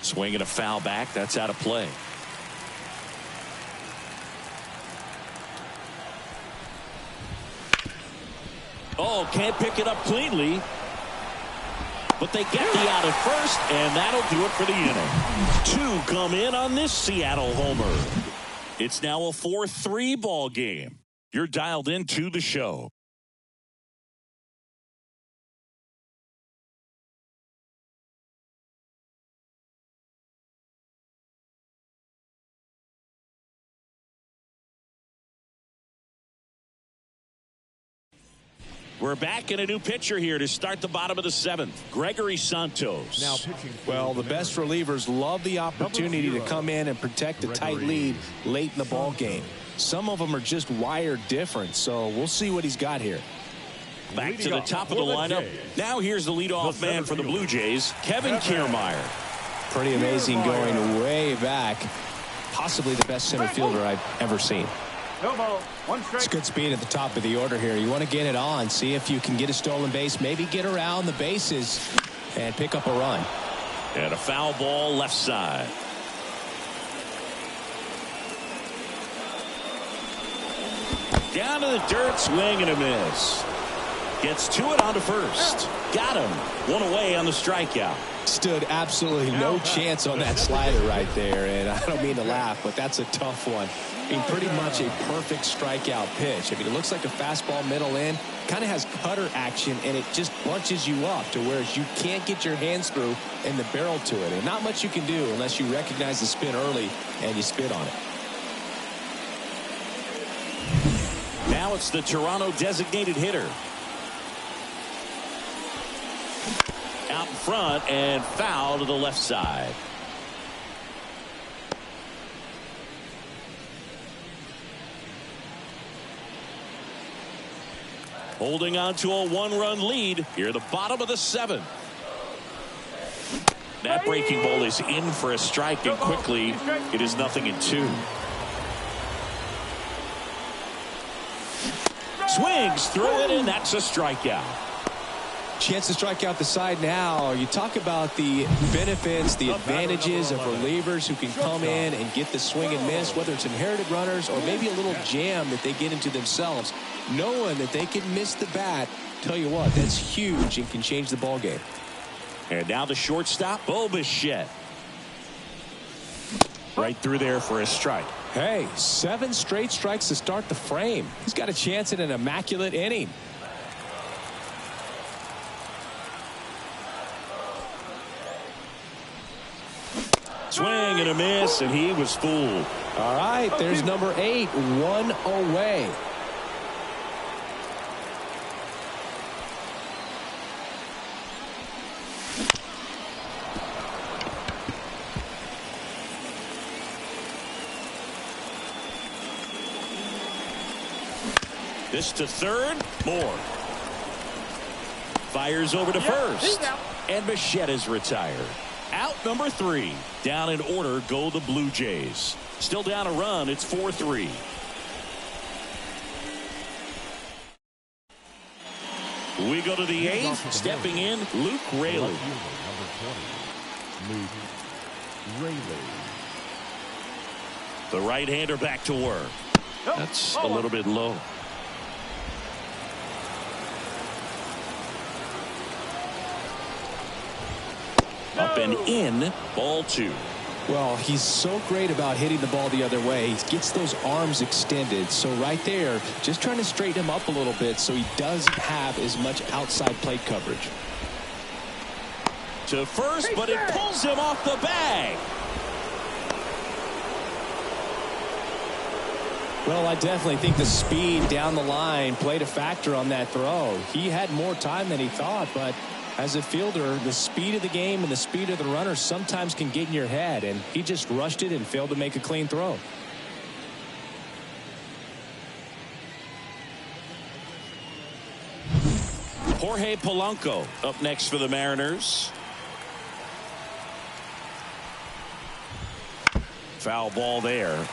Swinging a foul back. That's out of play. Oh, can't pick it up cleanly. But they get the out at first, and that'll do it for the inning. 2 come in on this Seattle homer. It's now a 4-3 ball game. You're dialed into the show. We're back in a new pitcher here to start the bottom of the 7th. Gregory Santos. Now pitching. Well, the best relievers love the opportunity to come in and protect a tight lead late in the ball game. Some of them are just wired different, so we'll see what he's got here. Back to the top of the lineup. Now here's the leadoff man for the Blue Jays, Kevin Kiermaier. Pretty amazing, going way back. Possibly the best center fielder I've ever seen. No ball. 1 strike. It's good speed at the top of the order here. You want to get it on, see if you can get a stolen base, maybe get around the bases and pick up a run. And a foul ball left side. Down to the dirt, swing and a miss. Gets to it onto first. Got him. 1 away on the strikeout. Stood absolutely no chance on that slider right there, and I don't mean to laugh, but that's a tough one. I mean, pretty much a perfect strikeout pitch. I mean, it looks like a fastball middle in, kind of has cutter action, and it just bunches you up to where you can't get your hands through and the barrel to it. And not much you can do unless you recognize the spin early and you spit on it. Now it's the Toronto designated hitter. Out in front and foul to the left side. Holding on to a 1-run lead here, the bottom of the 7th. That breaking ball is in for a strike, and quickly it is 0-2. Swings through it, and that's a strikeout. Chance to strike out the side now. You talk about the benefits, the advantages of relievers who can come in and get the swing and miss, whether it's inherited runners or maybe a little jam that they get into themselves. Knowing that they can miss the bat, tell you what, that's huge and can change the ball game. And now the shortstop, Bo Bichette. Right through there for a strike. Hey, 7 straight strikes to start the frame. He's got a chance at an immaculate inning. Swing and a miss, and he was fooled. All right, there's number 8, 1 away. This to third, Moore. Fires over to first. And Bichette is retired. Out number 3. Down in order go the Blue Jays. Still down a run. It's 4-3. We go to the 8th. Stepping in, Luke Raley. Number 20, Luke Raley. The right-hander back to work. That's a little bit low. Up and in, ball 2. Well, he's so great about hitting the ball the other way. He gets those arms extended. So right there, just trying to straighten him up a little bit so he doesn't have as much outside plate coverage. To first, but it pulls him off the bag. Well, I definitely think the speed down the line played a factor on that throw. He had more time than he thought, but as a fielder, the speed of the game and the speed of the runner sometimes can get in your head, and he just rushed it and failed to make a clean throw. Jorge Polanco up next for the Mariners. Foul ball there.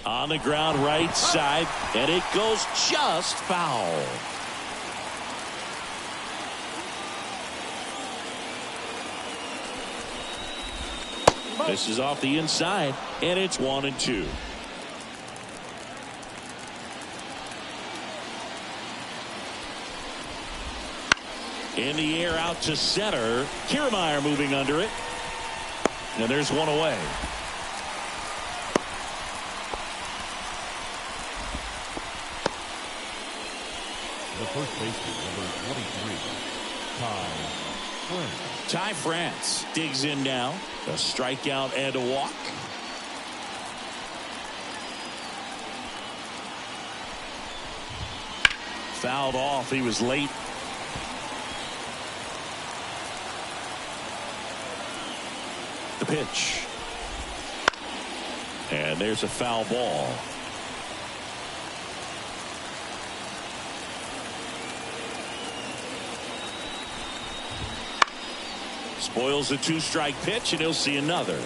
On the ground right side, and it goes just foul. This is off the inside, and it's 1-2. In the air out to center. Kiermaier moving under it. And there's one away. The first baseman, number 23, Ty France. Ty France digs in now. A strikeout and a walk. Fouled off. He was late. The pitch. And there's a foul ball. Spoils a two-strike pitch, and he'll see another.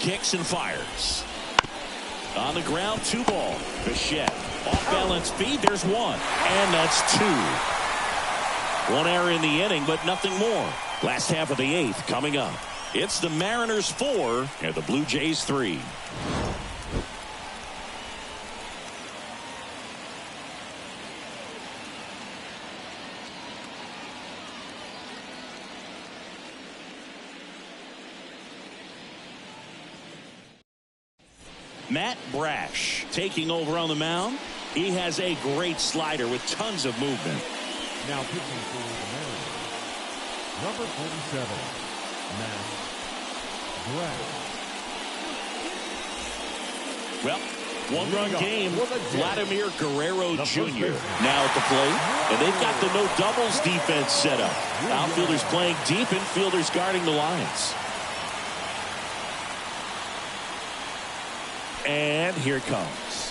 Kicks and fires. On the ground, 2-ball. Bichette. Off-balance feed, there's one. And that's 2. One error in the inning, but nothing more. Last half of the 8th coming up. It's the Mariners 4 and the Blue Jays 3. Matt Brash taking over on the mound. He has a great slider with tons of movement. Now pitching for the Mariners, number 47, Matt Brash. Well, one-run game. Vladimir Guerrero Jr. now at the plate. And they've got the no-doubles defense set up. Outfielders playing deep, infielders guarding the lines. And here it comes.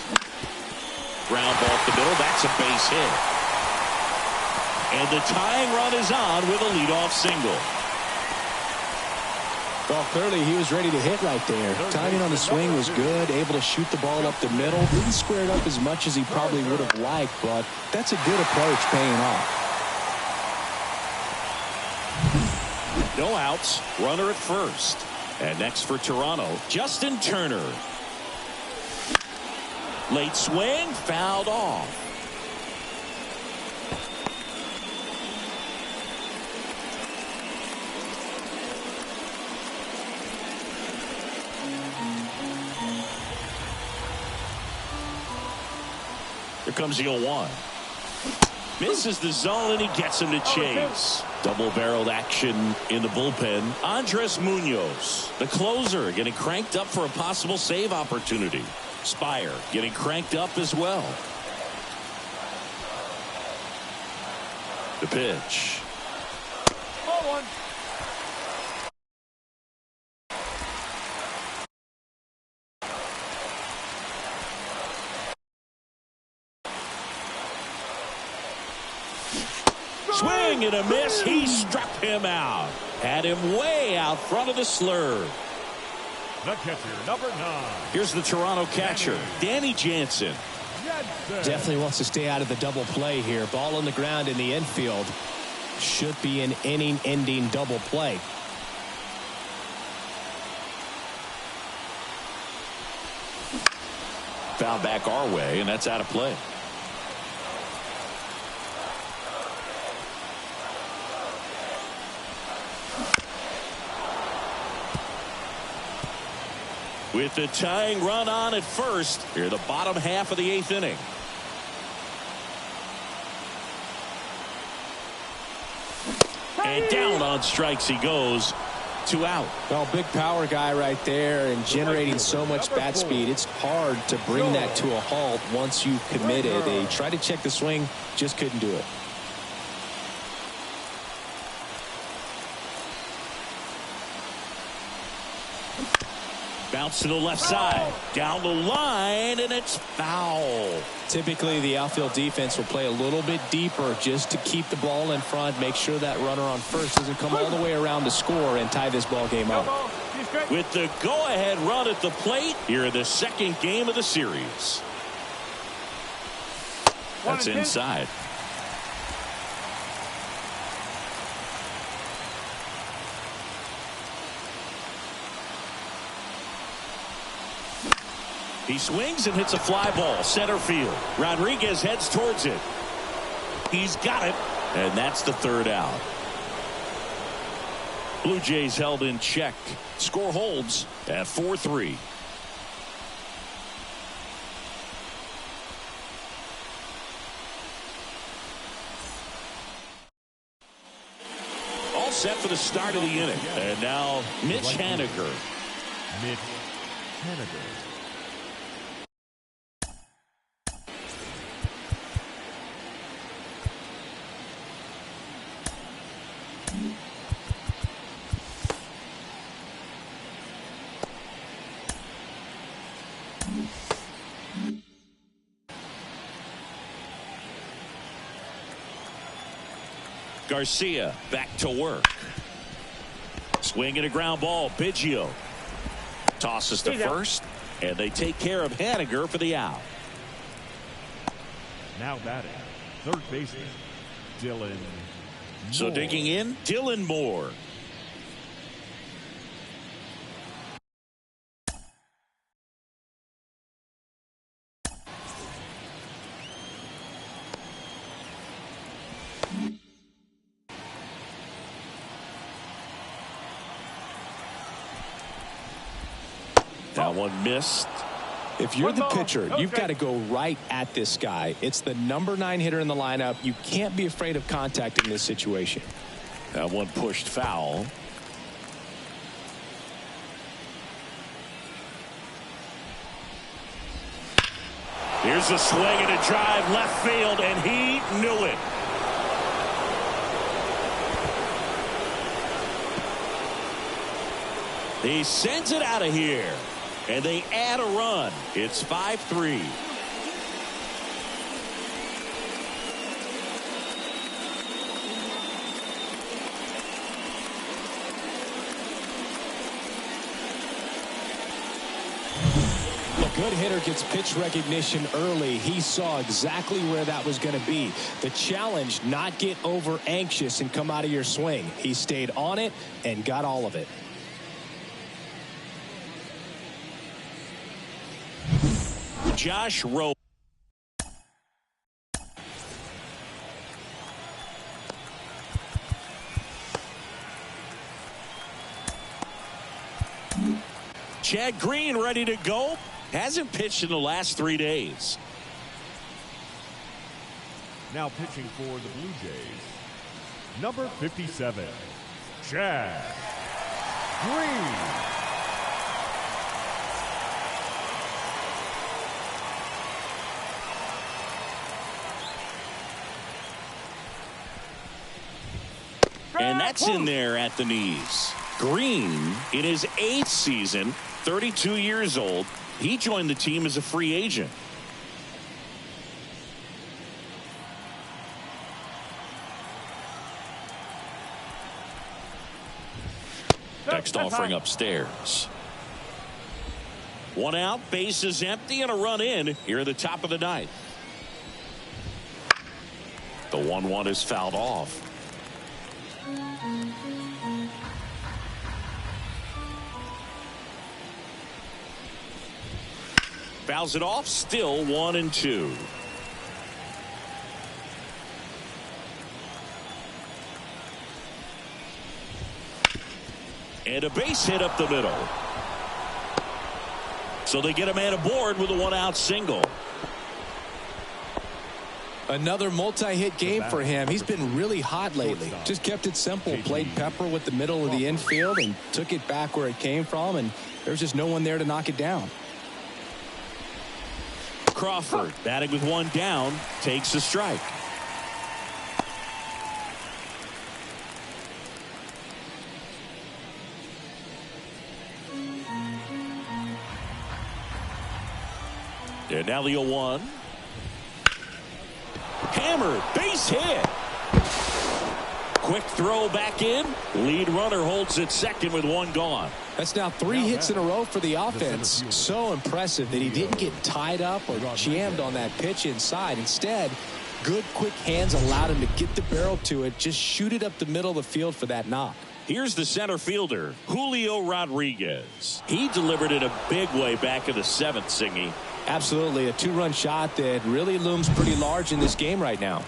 Ground ball up the middle. That's a base hit. And the tying run is on with a leadoff single. Well, clearly he was ready to hit right there. Timing on the swing was good. Able to shoot the ball up the middle. Didn't square it up as much as he probably would have liked, but that's a good approach paying off. No outs. Runner at first. And next for Toronto, Justin Turner. Late swing, fouled off. Here comes the 0-1. Misses the zone, and he gets him to chase. Double-barreled action in the bullpen. Andres Munoz, the closer, getting cranked up for a possible save opportunity. Spire getting cranked up as well. The pitch. Ball 1. Swing and a miss. He struck him out. Had him way out front of the slurve. The catcher, number 9. Here's the Toronto catcher, Danny Jansen. Definitely wants to stay out of the double play here. Ball on the ground in the infield. Should be an inning-ending double play. Foul back our way, and that's out of play. with the tying run on at first. Here, the bottom half of the 8th inning. And down on strikes he goes. 2 out. Well, big power guy right there and generating so much bat speed. It's hard to bring that to a halt once you've committed. They tried to check the swing, just couldn't do it. Bounce to the left side. Down the line, and it's foul. Typically, the outfield defense will play a little bit deeper just to keep the ball in front, make sure that runner on first doesn't come all the way around to score and tie this ball game up. With the go-ahead run at the plate, here in the 2nd game of the series. That's inside. He swings and hits a fly ball center field. Rodriguez heads towards it. He's got it, and that's the 3rd out. Blue Jays held in check. Score holds at 4-3. All set for the start of the inning. And now Mitch Haniger. Mitch Haniger. Garcia back to work. Swing and a ground ball. Biggio tosses to first, and they take care of Haniger for the out. Now batting, 3rd baseman, Dylan Moore. So digging in, Dylan Moore. That one missed. If you're the pitcher, you've got to go right at this guy. It's the number 9 hitter in the lineup. You can't be afraid of contact in this situation. That one pushed foul. Here's a swing and a drive left field, and he knew it. He sends it out of here. And they add a run. It's 5-3. A good hitter gets pitch recognition early. He saw exactly where that was going to be. The challenge, not get over anxious and come out of your swing. He stayed on it and got all of it. Josh Rowe. Chad Green ready to go. Hasn't pitched in the last 3 days. Now pitching for the Blue Jays, number 57, Chad Green. And that's in there at the knees. Green, in his 8th season, 32 years old, he joined the team as a free agent. Next offering upstairs. 1 out, bases empty, and a run in here at the top of the 9th. The 1-1 is fouled off. Fouls it off, still 1-2. And a base hit up the middle. So they get a man aboard with a one-out single. Another multi-hit game for him. He's been really hot lately. Just kept it simple. Played pepper with the middle of the infield and took it back where it came from, and there's just no one there to knock it down. Crawford batting with one down, takes a strike. And now the 0-1. Hammered, base hit. Quick throw back in. Lead runner holds it second with one gone. That's now 3 hits in a row for the offense. So impressive that he didn't get tied up or jammed on that pitch inside. Instead, good quick hands allowed him to get the barrel to it, just shoot it up the middle of the field for that knock. Here's the center fielder, Julio Rodriguez. He delivered it a big way back in the 7th, Singy. Absolutely, a 2-run shot that really looms pretty large in this game right now.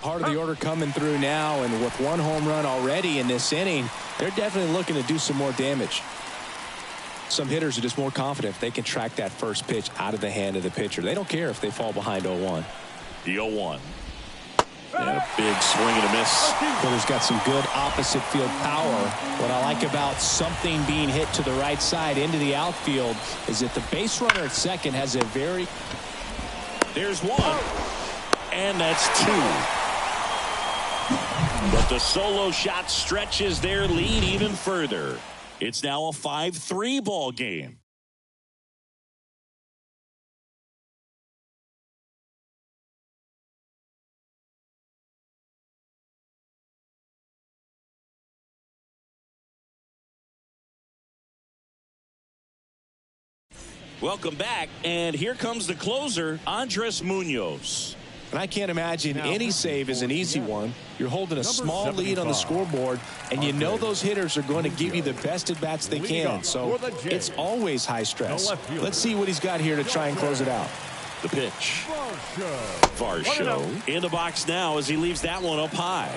Part of the order coming through now, and with 1 home run already in this inning, they're definitely looking to do some more damage. Some hitters are just more confident if they can track that first pitch out of the hand of the pitcher. They don't care if they fall behind 0-1. The 0-1. And a big swing and a miss. Well, he's got some good opposite field power. What I like about something being hit to the right side into the outfield is that the base runner at second has a very... There's 1. And that's 2. But the solo shot stretches their lead even further. It's now a 5-3 ball game. Welcome back, and here comes the closer, Andres Munoz. And I can't imagine any save is an easy one. You're holding a small lead on the scoreboard, and you know those hitters are going to give you the best at-bats they can. So it's always high stress. Let's see what he's got here to try and close it out. The pitch. Varsho in the box now as he leaves that one up high.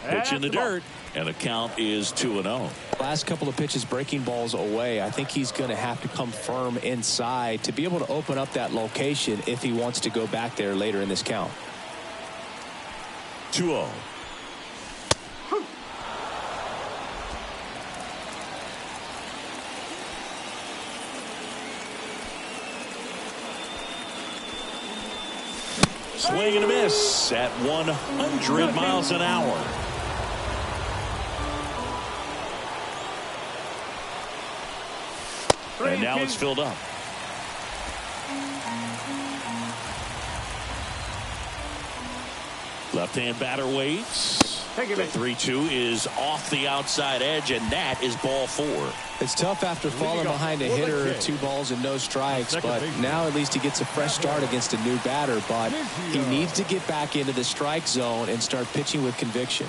Pitch in the dirt, and the count is 2-0. Last couple of pitches breaking balls away. I think he's going to have to come firm inside to be able to open up that location if he wants to go back there later in this count. 2-0. Swing and a miss at 100 miles an hour. And now it's filled up. Left-hand batter waits. The 3-2 is off the outside edge, and that is ball 4. It's tough after falling behind a hitter, 2 balls and no strikes, but now at least he gets a fresh start against a new batter. But he needs to get back into the strike zone and start pitching with conviction.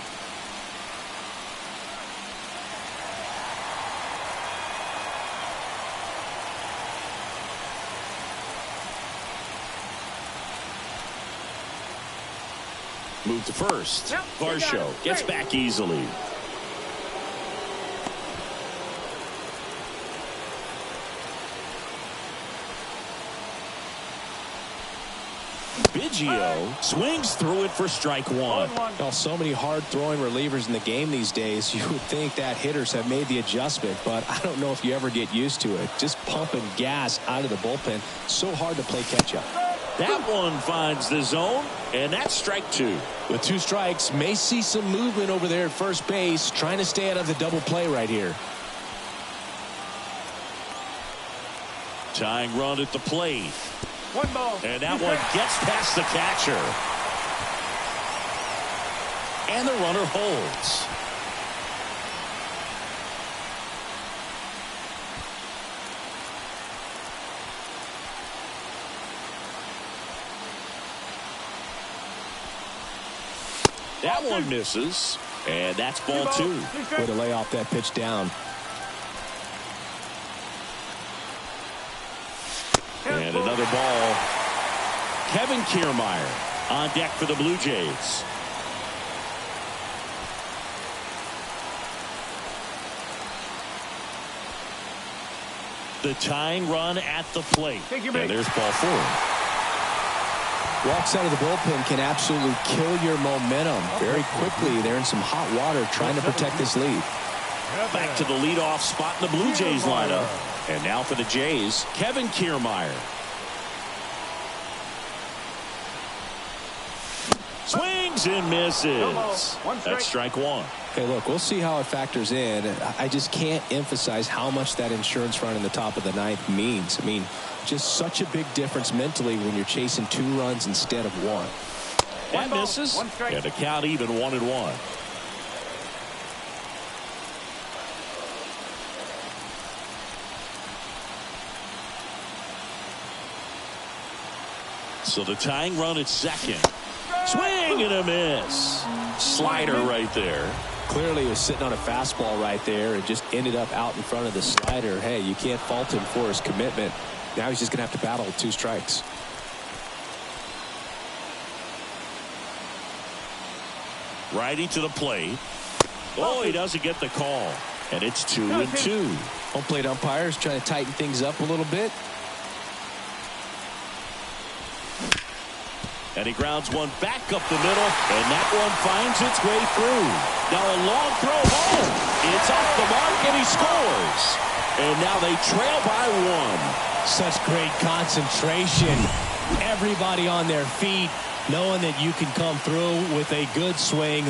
Move to first. Varsho gets back easily. Biggio swings through it for strike 1. Well, so many hard throwing relievers in the game these days. You would think that hitters have made the adjustment, but I don't know if you ever get used to it. Just pumping gas out of the bullpen. So hard to play catch up. That one finds the zone, and that's strike 2. With 2 strikes, may see some movement over there at first base, trying to stay out of the double play right here. Tying run at the plate. 1 ball. And that one gets past the catcher. And the runner holds. That one misses, and that's ball 2. Way to lay off that pitch down. And another ball. Kevin Kiermaier on deck for the Blue Jays. The tying run at the plate. And there's ball 4. Walks out of the bullpen can absolutely kill your momentum very quickly. They're in some hot water trying to protect this lead. Back to the leadoff spot in the Blue Jays lineup. And now for the Jays, Kevin Kiermaier. Swings and misses. That's strike 1. Okay, look, we'll see how it factors in. I just can't emphasize how much that insurance run in the top of the 9th means. I mean, just such a big difference mentally when you're chasing 2 runs instead of 1. That misses. And the count even 1-1. So the tying run at second. Swing and a miss. Slider right there. Clearly he was sitting on a fastball right there and just ended up out in front of the slider. Hey, you can't fault him for his commitment. Now he's just going to have to battle with 2 strikes. Righty to the plate. Oh, he doesn't get the call. And it's 2-2. Home plate umpires trying to tighten things up a little bit. And he grounds one back up the middle, and that one finds its way through. Now a long throw home. It's off the mark, and he scores. And now they trail by 1. Such great concentration. Everybody on their feet, knowing that you can come through with a good swing.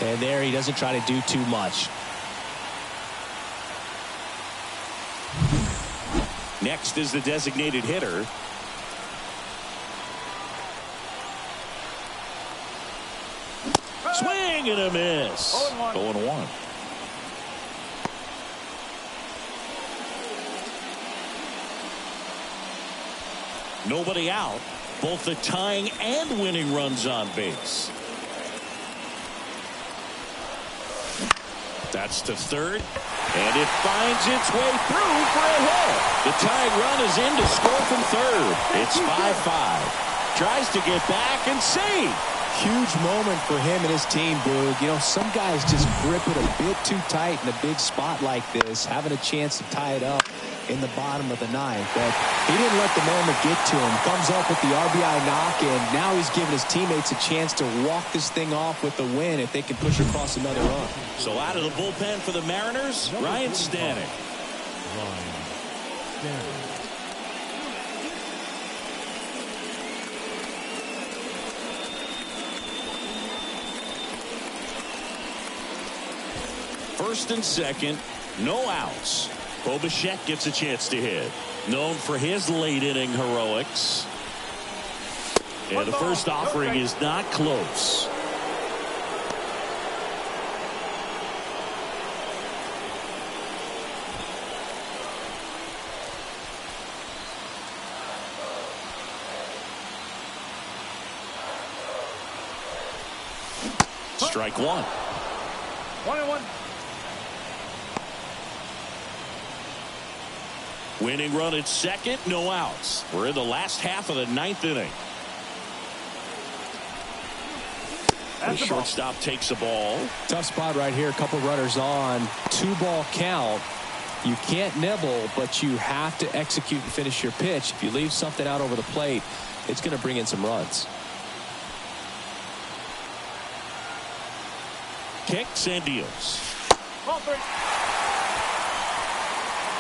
And there he doesn't try to do too much. Next is the designated hitter. Swing and a miss. 0-1. Nobody out. Both the tying and winning runs on base. That's to third. And it finds its way through for a hit. The tying run is in to score from third. It's 5-5. Tries to get back and save. Huge moment for him and his team, Boog. You know, some guys just grip it a bit too tight in a big spot like this, having a chance to tie it up in the bottom of the 9th. But he didn't let the moment get to him. Comes up with the RBI knock, and now he's giving his teammates a chance to walk this thing off with the win if they can push across another run. So out of the bullpen for the Mariners, Ryan Stanek. First and second, no outs. Bo Bichette gets a chance to hit. Known for his late inning heroics. And the first offering is not close. Strike 1. 1-1. Winning run at second, no outs. We're in the last half of the 9th inning. The shortstop takes a ball. Tough spot right here. A couple runners on. 2-ball count. You can't nibble, but you have to execute and finish your pitch. If you leave something out over the plate, it's going to bring in some runs. Kicks and deals.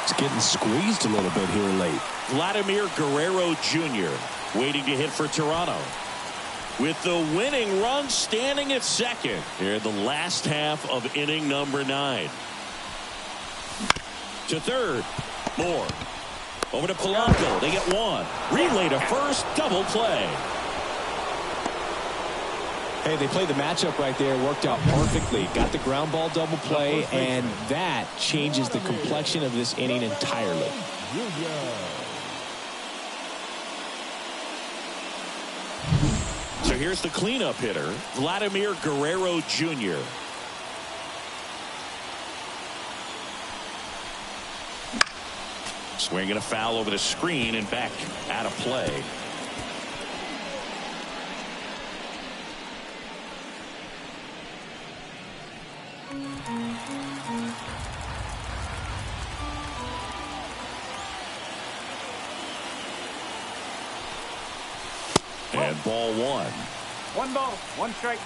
It's getting squeezed a little bit here late. Vladimir Guerrero Jr. waiting to hit for Toronto. With the winning run standing at second here in the last half of inning number 9. To third. Moore. Over to Polanco. They get 1. Relay to first. Double play. Hey, they played the matchup right there. Worked out perfectly. Got the ground ball double play, and that changes the complexion of this inning entirely. So here's the cleanup hitter, Vladimir Guerrero Jr. Swinging a foul over the screen and back out of play. And ball one. One ball, one strike.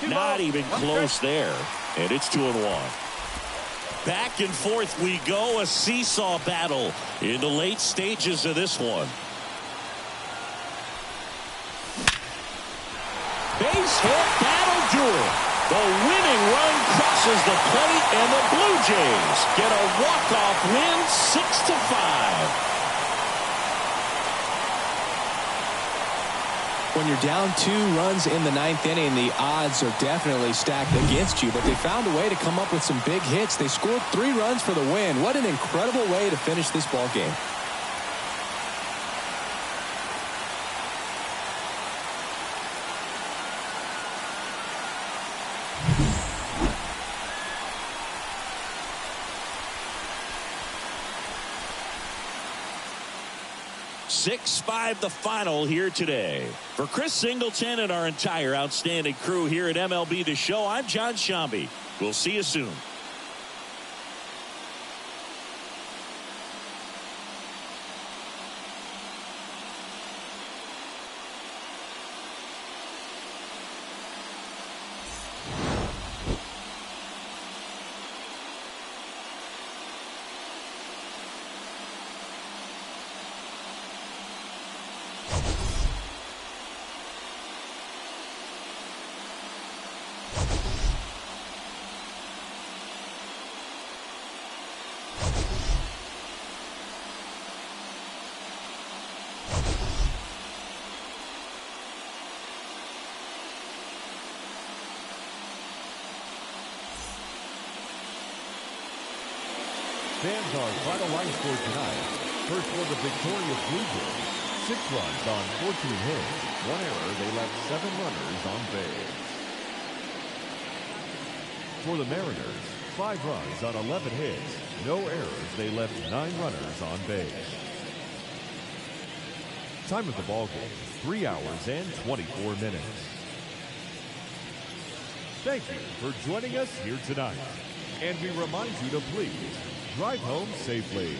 Not even close there. And it's 2-1. Back and forth we go. A seesaw battle in the late stages of this one. Base hit, battle duel. The winning run crosses the plate, and the Blue Jays get a walk-off win, 6-5. When you're down 2 runs in the 9th inning, the odds are definitely stacked against you, but they found a way to come up with some big hits. They scored 3 runs for the win. What an incredible way to finish this ball game. Six-5 the final here today. For Chris Singleton and our entire outstanding crew here at MLB The Show, I'm John Sciambi. We'll see you soon. Fans, our final line score tonight. First for the victorious Blue Jays. 6 runs on 14 hits. 1 error. They left 7 runners on base. For the Mariners, 5 runs on 11 hits. No errors. They left 9 runners on base. Time of the ball game, 3 hours and 24 minutes. Thank you for joining us here tonight. And we remind you to please drive home safely.